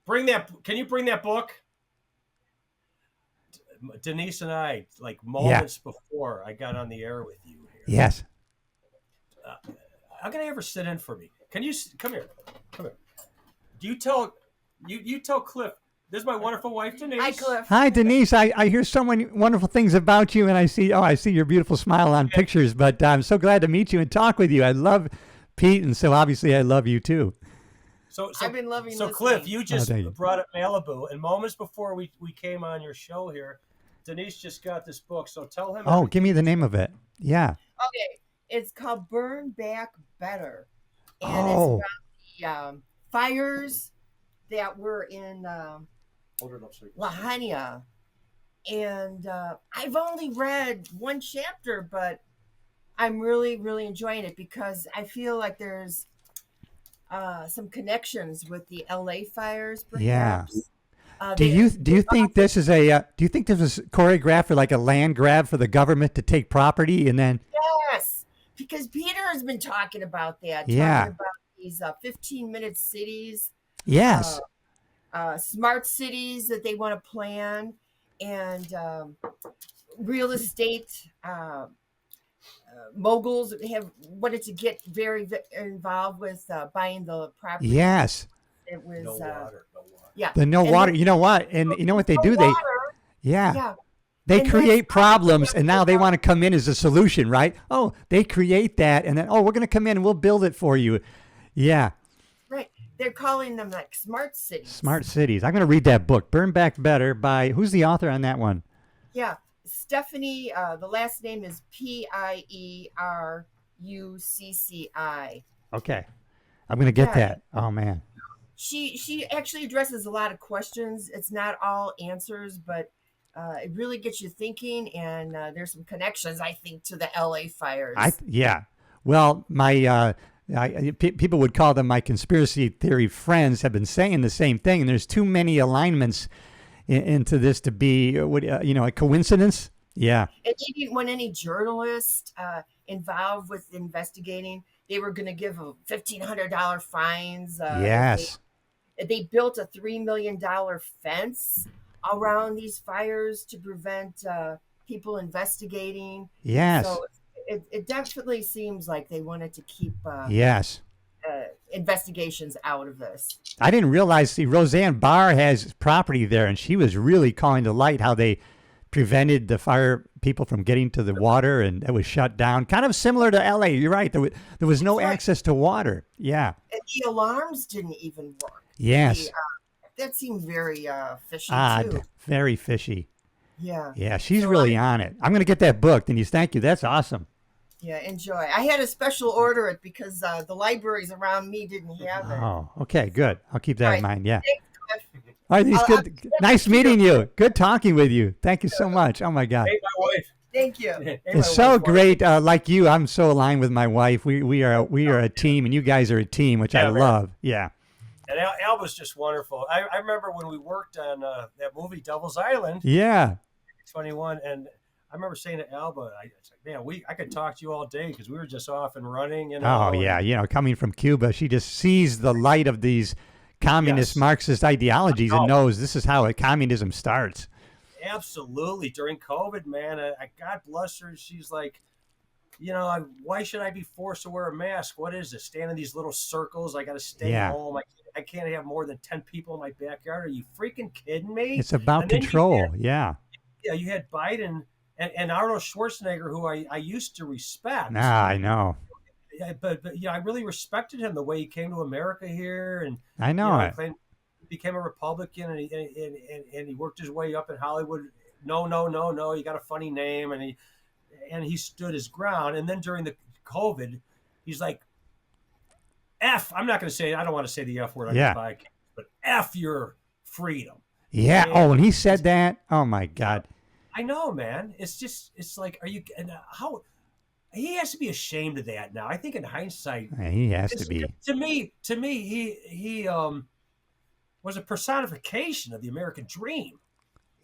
Can you bring that book? Denise and I, like moments before I got on the air with you here. Yes. How can I ever sit in for me? Can you come here? Come here. Do you tell Cliff? This is my wonderful wife, Denise. Hi, Cliff. Hi, Denise. I hear so many wonderful things about you, and I see your beautiful smile on pictures. But I'm so glad to meet you and talk with you. I love Pete, and so obviously I love you too. So I've been loving. So Cliff, you just brought up Malibu, and moments before we came on your show here, Denise just got this book. So tell him. Oh, give me the name of it. Yeah. Okay, it's called Burn Back Better, and it's about the fires that were in Lahaina, and I've only read one chapter, but I'm really, really enjoying it because I feel like there's some connections with the LA fires, Yeah. perhaps. Do you think this is a do you think this is choreographed for like a land grab for the government to take property and then Yes, because Peter has been talking about that, talking yeah. about these 15-minute cities, uh, Yes. smart cities that they want to plan, and real estate moguls have wanted to get very involved with buying the properties. Yes. It No was, water, no water. yeah, The no and then water. You know what? And you know what they no do? water, Yeah. yeah, They and that's create problems and now they want to come in as a solution, right? Oh, they create that and then oh, we're going to come in and we'll build it for you. Yeah. right. They're calling them like smart cities. Smart cities. I'm going to read that book, Burn Back Better by who's the author on that one? Yeah, Stephanie. The last name is Pierucci. Okay. I'm going to get Yeah, that. Oh man. she actually addresses a lot of questions. It's not all answers, but it really gets you thinking. And there's some connections, I think, to the LA fires. Yeah. Well, people would call them my conspiracy theory friends have been saying the same thing, and there's too many alignments into this to be a coincidence. Yeah. And they didn't want any journalist involved with investigating. They were going to give $1,500 fines. Yes. They built a $3 million fence around these fires to prevent people investigating. Yes. So it definitely seems like they wanted to keep Yes. investigations out of this. I didn't realize. See, Roseanne Barr has property there, and she was really calling to light how they prevented the fire people from getting to the water, and it was shut down. Kind of similar to LA. You're right. There was no access to water. Yeah. And the alarms didn't even work. Yes. That seemed very fishy Odd. too. Very fishy. Yeah. Yeah. She's So really on it. I'm going to get that book. Denise, thank you. That's awesome. Yeah, enjoy. I had to special order it because the libraries around me didn't have it. Oh, okay. Good. I'll keep that All in right. mind. Yeah. Thanks, Cliff. All right. These I'll good. Nice meeting you. Good talking with you. Thank you so much. Oh my God. Hey, my wife. Thank you. Hey, my It's so wife. great. Like you, I'm so aligned with my wife. We are a team, and you guys are a team, which I Yeah, man. love. Yeah. And Al was just wonderful. I remember when we worked on that movie Devil's Island, Yeah. 21, and I remember saying to Alba, I was like, man, I could talk to you all day because we were just off and running. You know, Oh yeah. Coming from Cuba, she just sees the light of these communist Yes. Marxist ideologies and Oh. knows this is how communism starts. Absolutely. During COVID, man, God bless her. She's like, why should I be forced to wear a mask? What is this? Stand in these little circles. I got to stay Yeah. home. I can't have more than 10 people in my backyard. Are you freaking kidding me? It's about And then you control. Yeah. you had Biden and Arnold Schwarzenegger, who I used to respect. Nah, I know. Yeah, but I really respected him the way he came to America here, and I know it. he became a Republican, and he worked his way up in Hollywood. No, you got a funny name, and he stood his ground. And then during the COVID, he's like, I'm not going to say. I don't want to say the F word on Yeah. the podcast, but F your freedom. Yeah. And Oh, when he said that, oh my God. I know, man. It's like, are you? And how? He has to be ashamed of that now. I think in hindsight, Yeah, he has to be. To me, he was a personification of the American dream.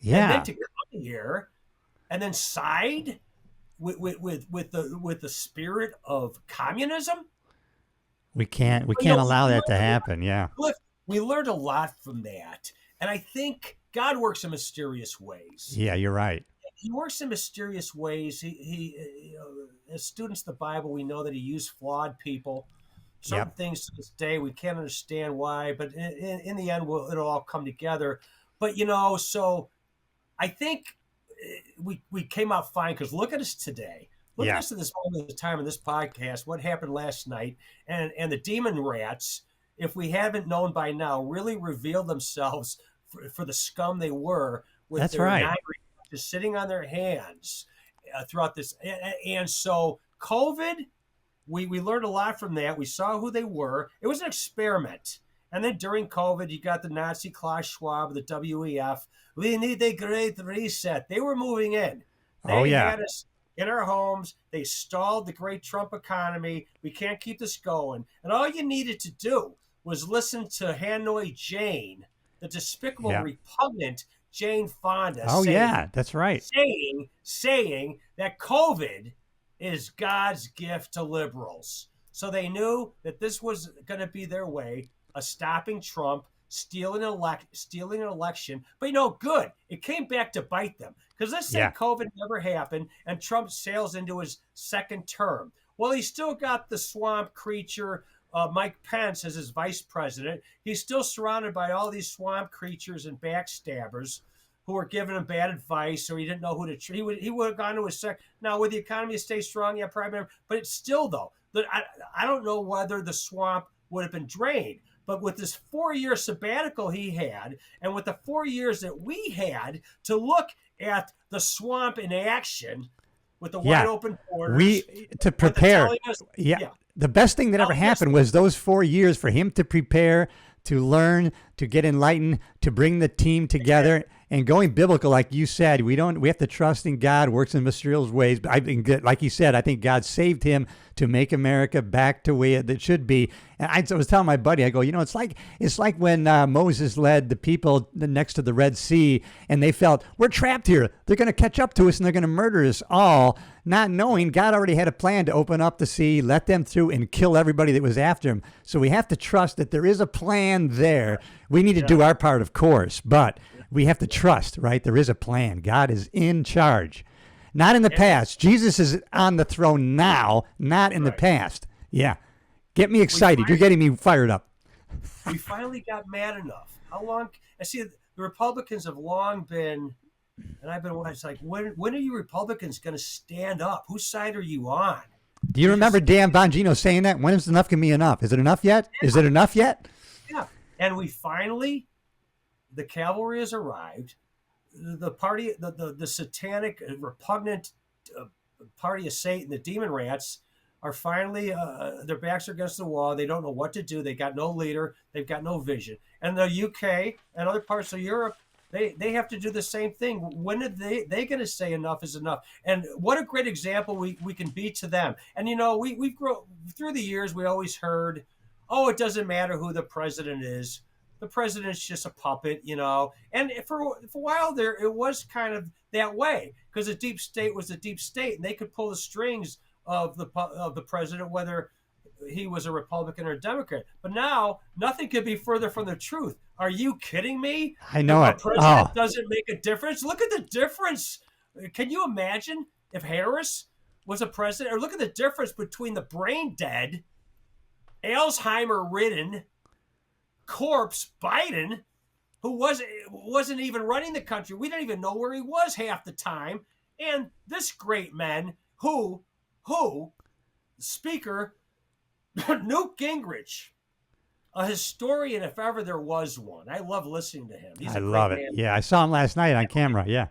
And Yeah. then to come here and then side with the spirit of communism. We can't You know, allow that to happen. Yeah. Look, we learned a lot from that, and I think God works in mysterious ways. Yeah, you're right. He works in mysterious ways. He as students of the Bible, we know that he used flawed people. Certain Yep. things to this day we can't understand why, but in the end, it'll all come together. But so I think we came out fine because look at us today. Look Yeah. at us at this moment of time in this podcast. What happened last night, and the demon rats, if we haven't known by now, really revealed themselves for the scum they were. With That's their right. just sitting on their hands throughout this. And so COVID, we learned a lot from that. We saw who they were. It was an experiment. And then during COVID, you got the Nazi Klaus Schwab, the WEF. We need a great reset. They were moving in. Oh, yeah. in our homes. They stalled the great Trump economy. We can't keep this going. And all you needed to do was listen to Hanoi Jane, the despicable, Yeah. repugnant Jane Fonda. Oh, yeah, that's right. Saying that COVID is God's gift to liberals. So they knew that this was going to be their way of stopping Trump, stealing an election. But good. It came back to bite them, because let's say COVID never happened and Trump sails into his second term. Well, he still got the swamp creature, Mike Pence, as his vice president. He's still surrounded by all these swamp creatures and backstabbers who were giving him bad advice, or he didn't know who to treat. He would have gone to his second. Now, would the economy stay strong? Yeah, probably. But it's still, though, I don't know whether the swamp would have been drained. But with this 4-year sabbatical he had, and with the 4 years that we had to look at the swamp in action, with the wide open borders, to prepare. Us, The best thing that ever happened was those 4 years for him to prepare, to learn, to get enlightened, to bring the team together. And going biblical, like you said, we have to trust in God, works in mysterious ways. But I think, like you said, I think God saved him to make America back to where it should be. And I was telling my buddy, I go, it's like when Moses led the people next to the Red Sea, and they felt, we're trapped here. They're going to catch up to us, and they're going to murder us all, not knowing God already had a plan to open up the sea, let them through, and kill everybody that was after him. So we have to trust that there is a plan there. We need to do our part, of course, but we have to trust, right? There is a plan. God is in charge. Not in the past. Jesus is on the throne now, not in the past. Yeah. Get me excited. You're getting me fired up. We finally got mad enough. How long? I see the Republicans have long been, and I've been, it's like, when are you Republicans going to stand up? Whose side are you on? Do you remember Dan Bongino saying that? When is enough can be enough? Is it enough yet? Is it enough yet? Yeah. And we finally, the cavalry has arrived. The party, the satanic, repugnant party of Satan, the demon rats, are finally, their backs are against the wall. They don't know what to do. They got no leader. They've got no vision. And the UK and other parts of Europe, they have to do the same thing. When are they going to say enough is enough? And what a great example we can be to them. And, we've grown through the years. We always heard, it doesn't matter who the president is. The president's just a puppet, And for a while there, it was kind of that way, because the deep state was the deep state, and they could pull the strings of the president, whether he was a Republican or a Democrat. But now, nothing could be further from the truth. Are you kidding me? I know it. The president doesn't make a difference. Look at the difference. Can you imagine if Harris was a president? Or look at the difference between the brain dead, Alzheimer-ridden corpse Biden, who wasn't even running the country. We didn't even know where he was half the time. And this great man who Speaker Newt Gingrich, a historian if ever there was one. I love listening to him. I love it. Man. Yeah, I saw him last night on camera. Yeah.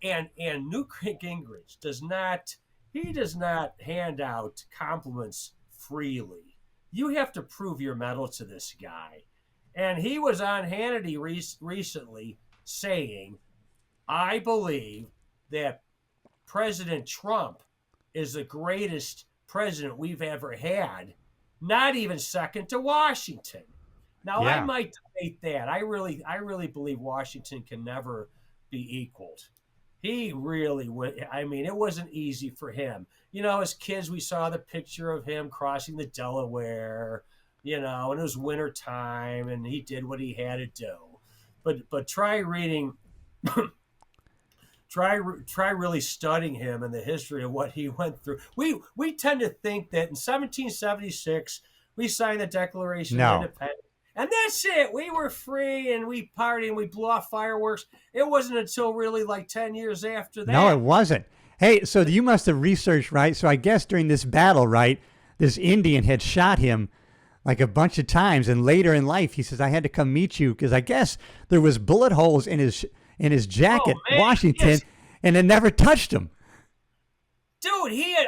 And Newt Gingrich does not hand out compliments freely. You have to prove your mettle to this guy. And he was on Hannity recently saying, I believe that President Trump is the greatest president we've ever had, not even second to Washington. Now, I might debate that. I really believe Washington can never be equaled. He really would. I mean, it wasn't easy for him. As kids, we saw the picture of him crossing the Delaware, and it was winter time, and he did what he had to do. But try reading, try really studying him and the history of what he went through. We tend to think that in 1776 we signed the Declaration of Independence, and that's it. We were free, and we partied, and we blew off fireworks. It wasn't until really like 10 years after that. No, it wasn't. Hey, so you must have researched, right? So I guess during this battle, right, this Indian had shot him like a bunch of times, and later in life he says, I had to come meet you because I guess there was bullet holes in his jacket, Washington, and it never touched him. Dude, he had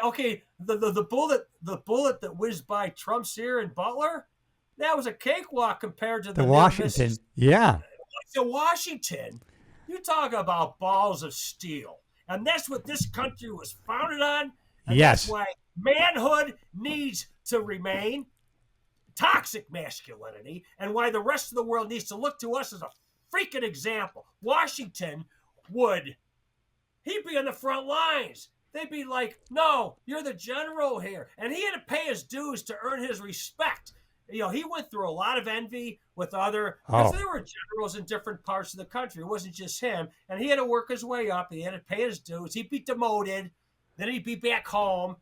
the bullet that whizzed by Trump's ear and Butler, that was a cakewalk compared to the Washington. Yeah. To Washington. You talk about balls of steel. And that's what this country was founded on. And Yes. that's why manhood needs to remain toxic masculinity, and why the rest of the world needs to look to us as a freaking example. Washington he'd be on the front lines. They'd be like, no, you're the general here. And he had to pay his dues to earn his respect. He went through a lot of envy with because there were generals in different parts of the country. It wasn't just him. And he had to work his way up. He had to pay his dues. He'd be demoted. Then he'd be back home,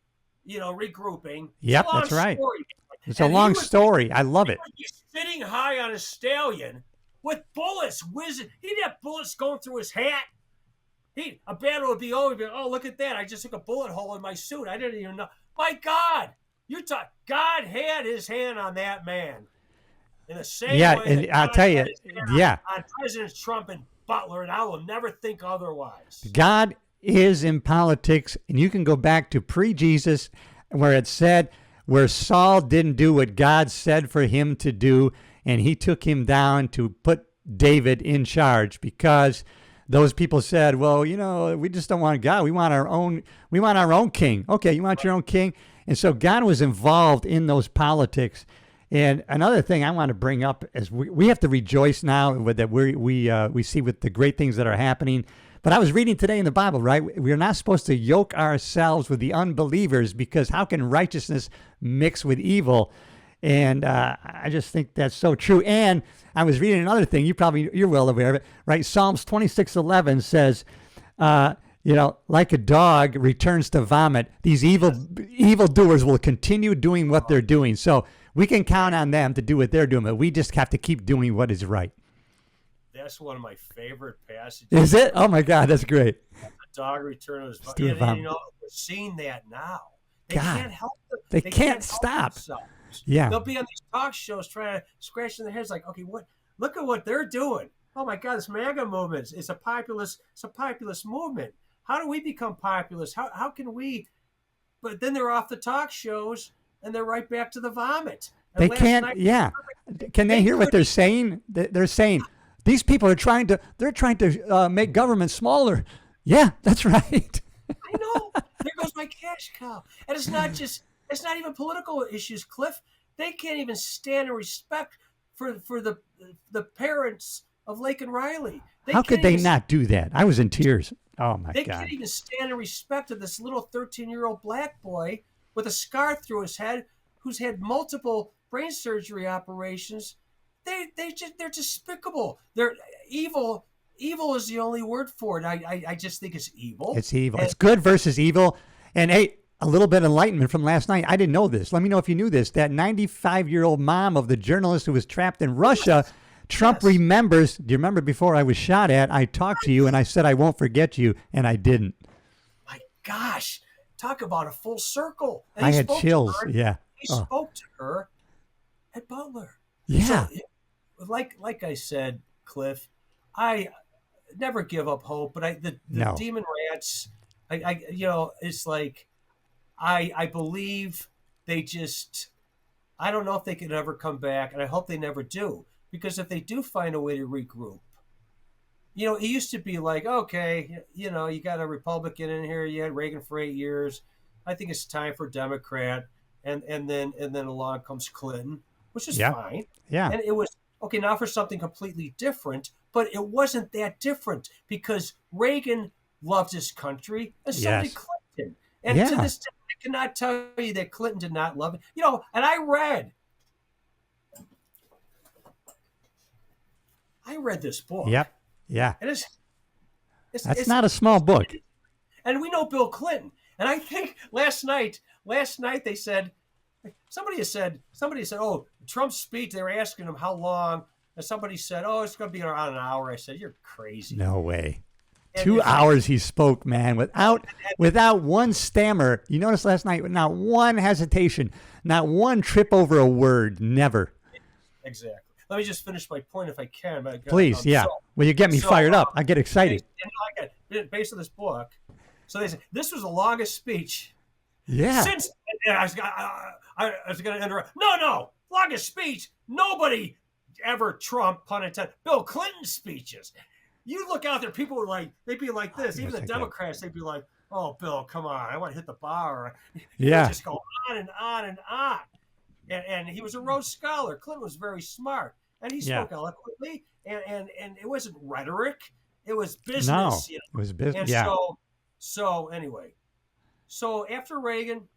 regrouping. Yep, that's right. It's a long story. I love it. He'd be sitting high on a stallion with bullets whizzing. He'd have bullets going through his hat. A battle would be over. Oh, look at that. I just took a bullet hole in my suit. I didn't even know. My God. God had his hand on that man. In the same way and I'll tell you, on Presidents Trump and Butler, and I will never think otherwise. God is in politics, and you can go back to pre-Jesus where it said where Saul didn't do what God said for him to do, and he took him down to put David in charge because those people said, well, we just don't want God. We want our own king. Okay, you want your own king? And so God was involved in those politics. And another thing I want to bring up is we have to rejoice now that we see with the great things that are happening. But I was reading today in the Bible, right? We're not supposed to yoke ourselves with the unbelievers because how can righteousness mix with evil? And I just think that's so true. And I was reading another thing. You're well aware of it, right? Psalms 26:11 says, like a dog returns to vomit, these evildoers will continue doing what they're doing. So we can count on them to do what they're doing, but we just have to keep doing what is right. That's one of my favorite passages. Is it? Oh my God, that's great. The dog returns to vomit. We're seeing that now. They can't help them. They can't stop. Yeah. They'll be on these talk shows trying to scratch their heads like, okay, look at what they're doing. Oh my God, this MAGA movement is a populist movement. How do we become populist? How can we? But then they're off the talk shows and they're right back to the vomit. And they can't. Can they hear what they're saying? They're saying these people are trying to make government smaller. Yeah, that's right. I know. There goes my cash cow. And it's not even political issues, Cliff. They can't even stand in respect for the parents of Lake and Riley. How could they not do that? I was in tears. Oh my God. They can't even stand in respect of this little 13-year-old black boy with a scar through his head who's had multiple brain surgery operations. They're despicable. They're evil. Evil is the only word for it. I just think it's evil. It's evil. It's good versus evil. And hey, a little bit of enlightenment from last night. I didn't know this. Let me know if you knew this. That 95-year-old mom of the journalist who was trapped in Russia, Trump remembers. Do you remember before I was shot at, I talked to you and I said I won't forget you, and I didn't. My gosh. Talk about a full circle. And I had chills. Yeah. He spoke to her at Butler. Yeah. So, like I said, Cliff, I never give up hope, but the demon rats, it's like I believe they just, I don't know if they can ever come back, and I hope they never do, because if they do find a way to regroup, it used to be like, okay, you got a Republican in here, you had Reagan for 8 years, I think it's time for Democrat, and then along comes Clinton, which is fine. Yeah. And it was, okay, now for something completely different, but it wasn't that different because Reagan loved his country and so did Clinton. And to this day, I cannot tell you that Clinton did not love it. And I read this book. Yep. Yeah. And it's not a small book. And we know Bill Clinton. And I think last night they said, somebody said, oh, Trump's speech, they were asking him how long. And somebody said, oh, it's going to be around an hour. I said, you're crazy. No way. 2 hours he spoke, man, without one stammer. You noticed last night, not one hesitation, not one trip over a word, never. Exactly. Let me just finish my point if I can. Please, yeah. Well, you get me fired up. I get excited. Based on this book, so they said, this was the longest speech. Yeah. Since, I was going to interrupt. No, longest speech. Nobody ever trumped, pun intended, Bill Clinton's speeches. You look out there, people were like, they'd be like this. Even Yes, the I did. Democrats, they'd be like, "Oh, Bill, come on, I want to hit the bar." They Yeah. just go on and on and on. And he was a Rhodes Scholar. Clinton was very smart, and he Yeah. spoke eloquently, and it wasn't rhetoric; it was No, business. You it was business. And Yeah. so anyway, so after Reagan,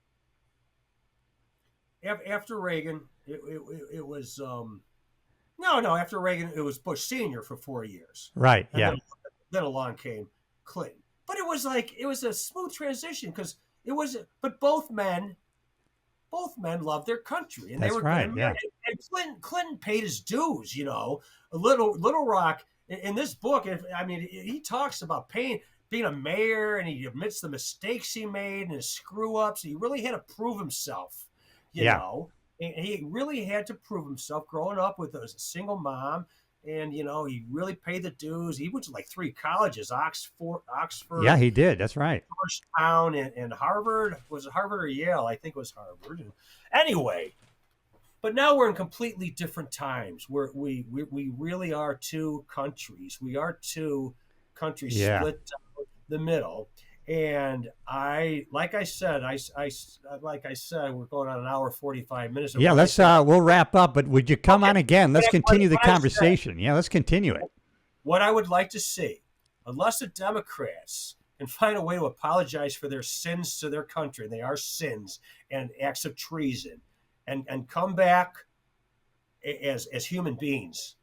it was no, after Reagan, it was Bush Senior for 4 years, Right. and Yeah. then along came Clinton. But it was a smooth transition because it was. But both men loved their country, and That's they were right, good. yeah. And Clinton paid his dues. Little Rock in this book. He talks about being a mayor, and he admits the mistakes he made and his screw ups. He really had to prove himself. Yeah. And he really had to prove himself growing up with a single mom. And he really paid the dues. He went to like 3 colleges: Oxford, Yeah, he did. That's right. Georgetown, and Harvard. Was it Harvard or Yale? I think it was Harvard. Anyway, but now we're in completely different times. We really are 2 countries. We are 2 countries Yeah. split down the middle. And like I said, we're going on an hour 45 minutes. Yeah, let's we'll wrap up, but would you come on again? Let's continue the conversation. Yeah, let's continue it. What I would like to see, unless the Democrats can find a way to apologize for their sins to their country, and they are sins and acts of treason, and come back as human beings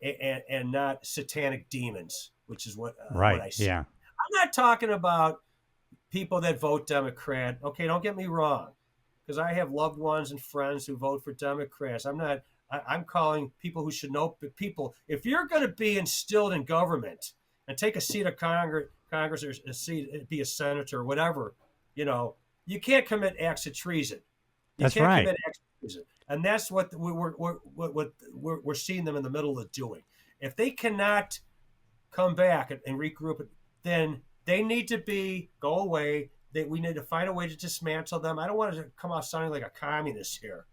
and not satanic demons, which is what I see. Yeah. I'm not talking about people that vote Democrat. Okay, don't get me wrong, because I have loved ones and friends who vote for Democrats. I'm calling people who should know people. If you're going to be instilled in government and take a seat of Congress or a seat, be a senator or whatever, you can't commit acts of treason. That's right. Commit acts of treason. And that's what we're seeing them in the middle of doing. If they cannot come back and regroup, then they need to go away. We need to find a way to dismantle them. I don't want to come off sounding like a communist here,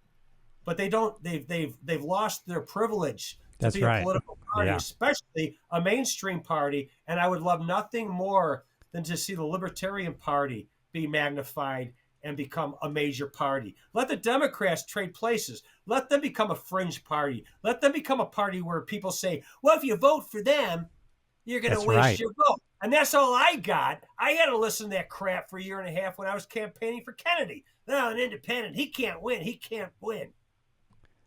but they don't. They've lost their privilege to That's be right. a political party, Yeah. especially a mainstream party. And I would love nothing more than to see the Libertarian Party be magnified and become a major party. Let the Democrats trade places. Let them become a fringe party. Let them become a party where people say, well, if you vote for them, you're going to That's waste right. your vote. And that's all I got. I had to listen to that crap for a year and a half when I was campaigning for Kennedy. No, an independent. He can't win. He can't win.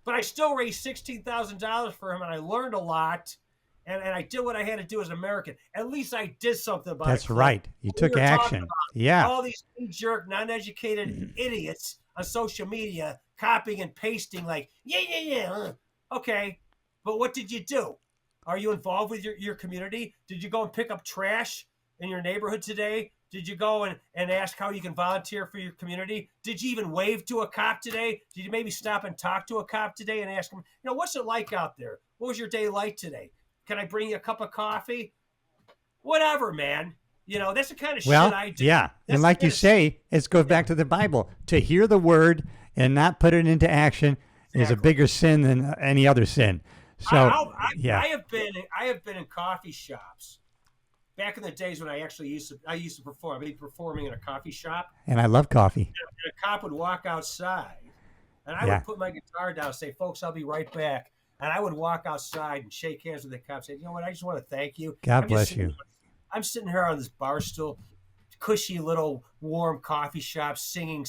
But I still raised $16,000 for him, and I learned a lot. And I did what I had to do as an American. At least I did something about it. That's right. You took We were talking action. about Yeah. all these knee-jerk, non-educated idiots on social media copying and pasting like, yeah. Okay, but what did you do? Are you involved with your community? Did you go and pick up trash in your neighborhood today? Did you go and ask how you can volunteer for your community? Did you even wave to a cop today? Did you maybe stop and talk to a cop today and ask him, what's it like out there? What was your day like today? Can I bring you a cup of coffee? Whatever, man. That's the kind of shit I do. Yeah. And like you say, it goes back to the Bible. To hear the word and not put it into action is a bigger sin than any other sin. So I have been in coffee shops back in the days when I used to perform. I'd be performing in a coffee shop, and I love coffee. and a cop would walk outside, and I would put my guitar down, and say, "Folks, I'll be right back." And I would walk outside and shake hands with the cop, say, "You know what? I just want to thank you. God bless you." I'm sitting here on this bar stool, cushy little warm coffee shop, singing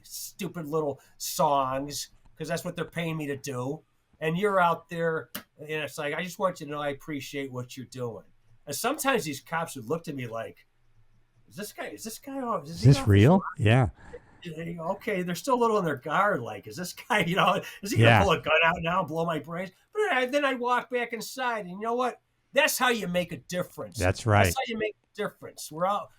stupid little songs because that's what they're paying me to do. And you're out there, and it's like, I just want you to know I appreciate what you're doing. And sometimes these cops would look at me like, is this guy off? Is this real? Yeah. Okay, they're still a little on their guard. Like, is this guy, is he going to pull a gun out now and blow my brains? But then I walk back inside, and you know what? That's how you make a difference. That's right. That's how you make a difference. We're out,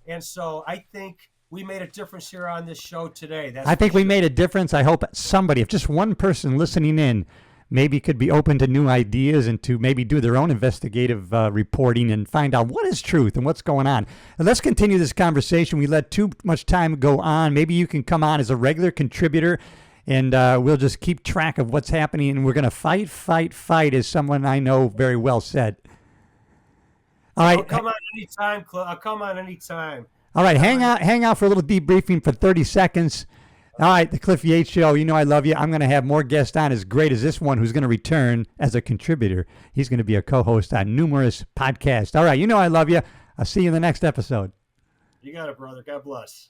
and so I think we made a difference here on this show today. I think we made a difference. I hope somebody, if just one person listening in, maybe could be open to new ideas and to maybe do their own investigative reporting and find out what is truth and what's going on. And let's continue this conversation. We let too much time go on. Maybe you can come on as a regular contributor, and we'll just keep track of what's happening. And we're going to fight, as someone I know very well said. All right. I'll come on anytime, Cliff. I'll come on anytime. All right, hang out for a little debriefing for 30 seconds. All right, the Cliff Yates Show. You know I love you. I'm going to have more guests on as great as this one who's going to return as a contributor. He's going to be a co-host on numerous podcasts. All right, you know I love you. I'll see you in the next episode. You got it, brother. God bless.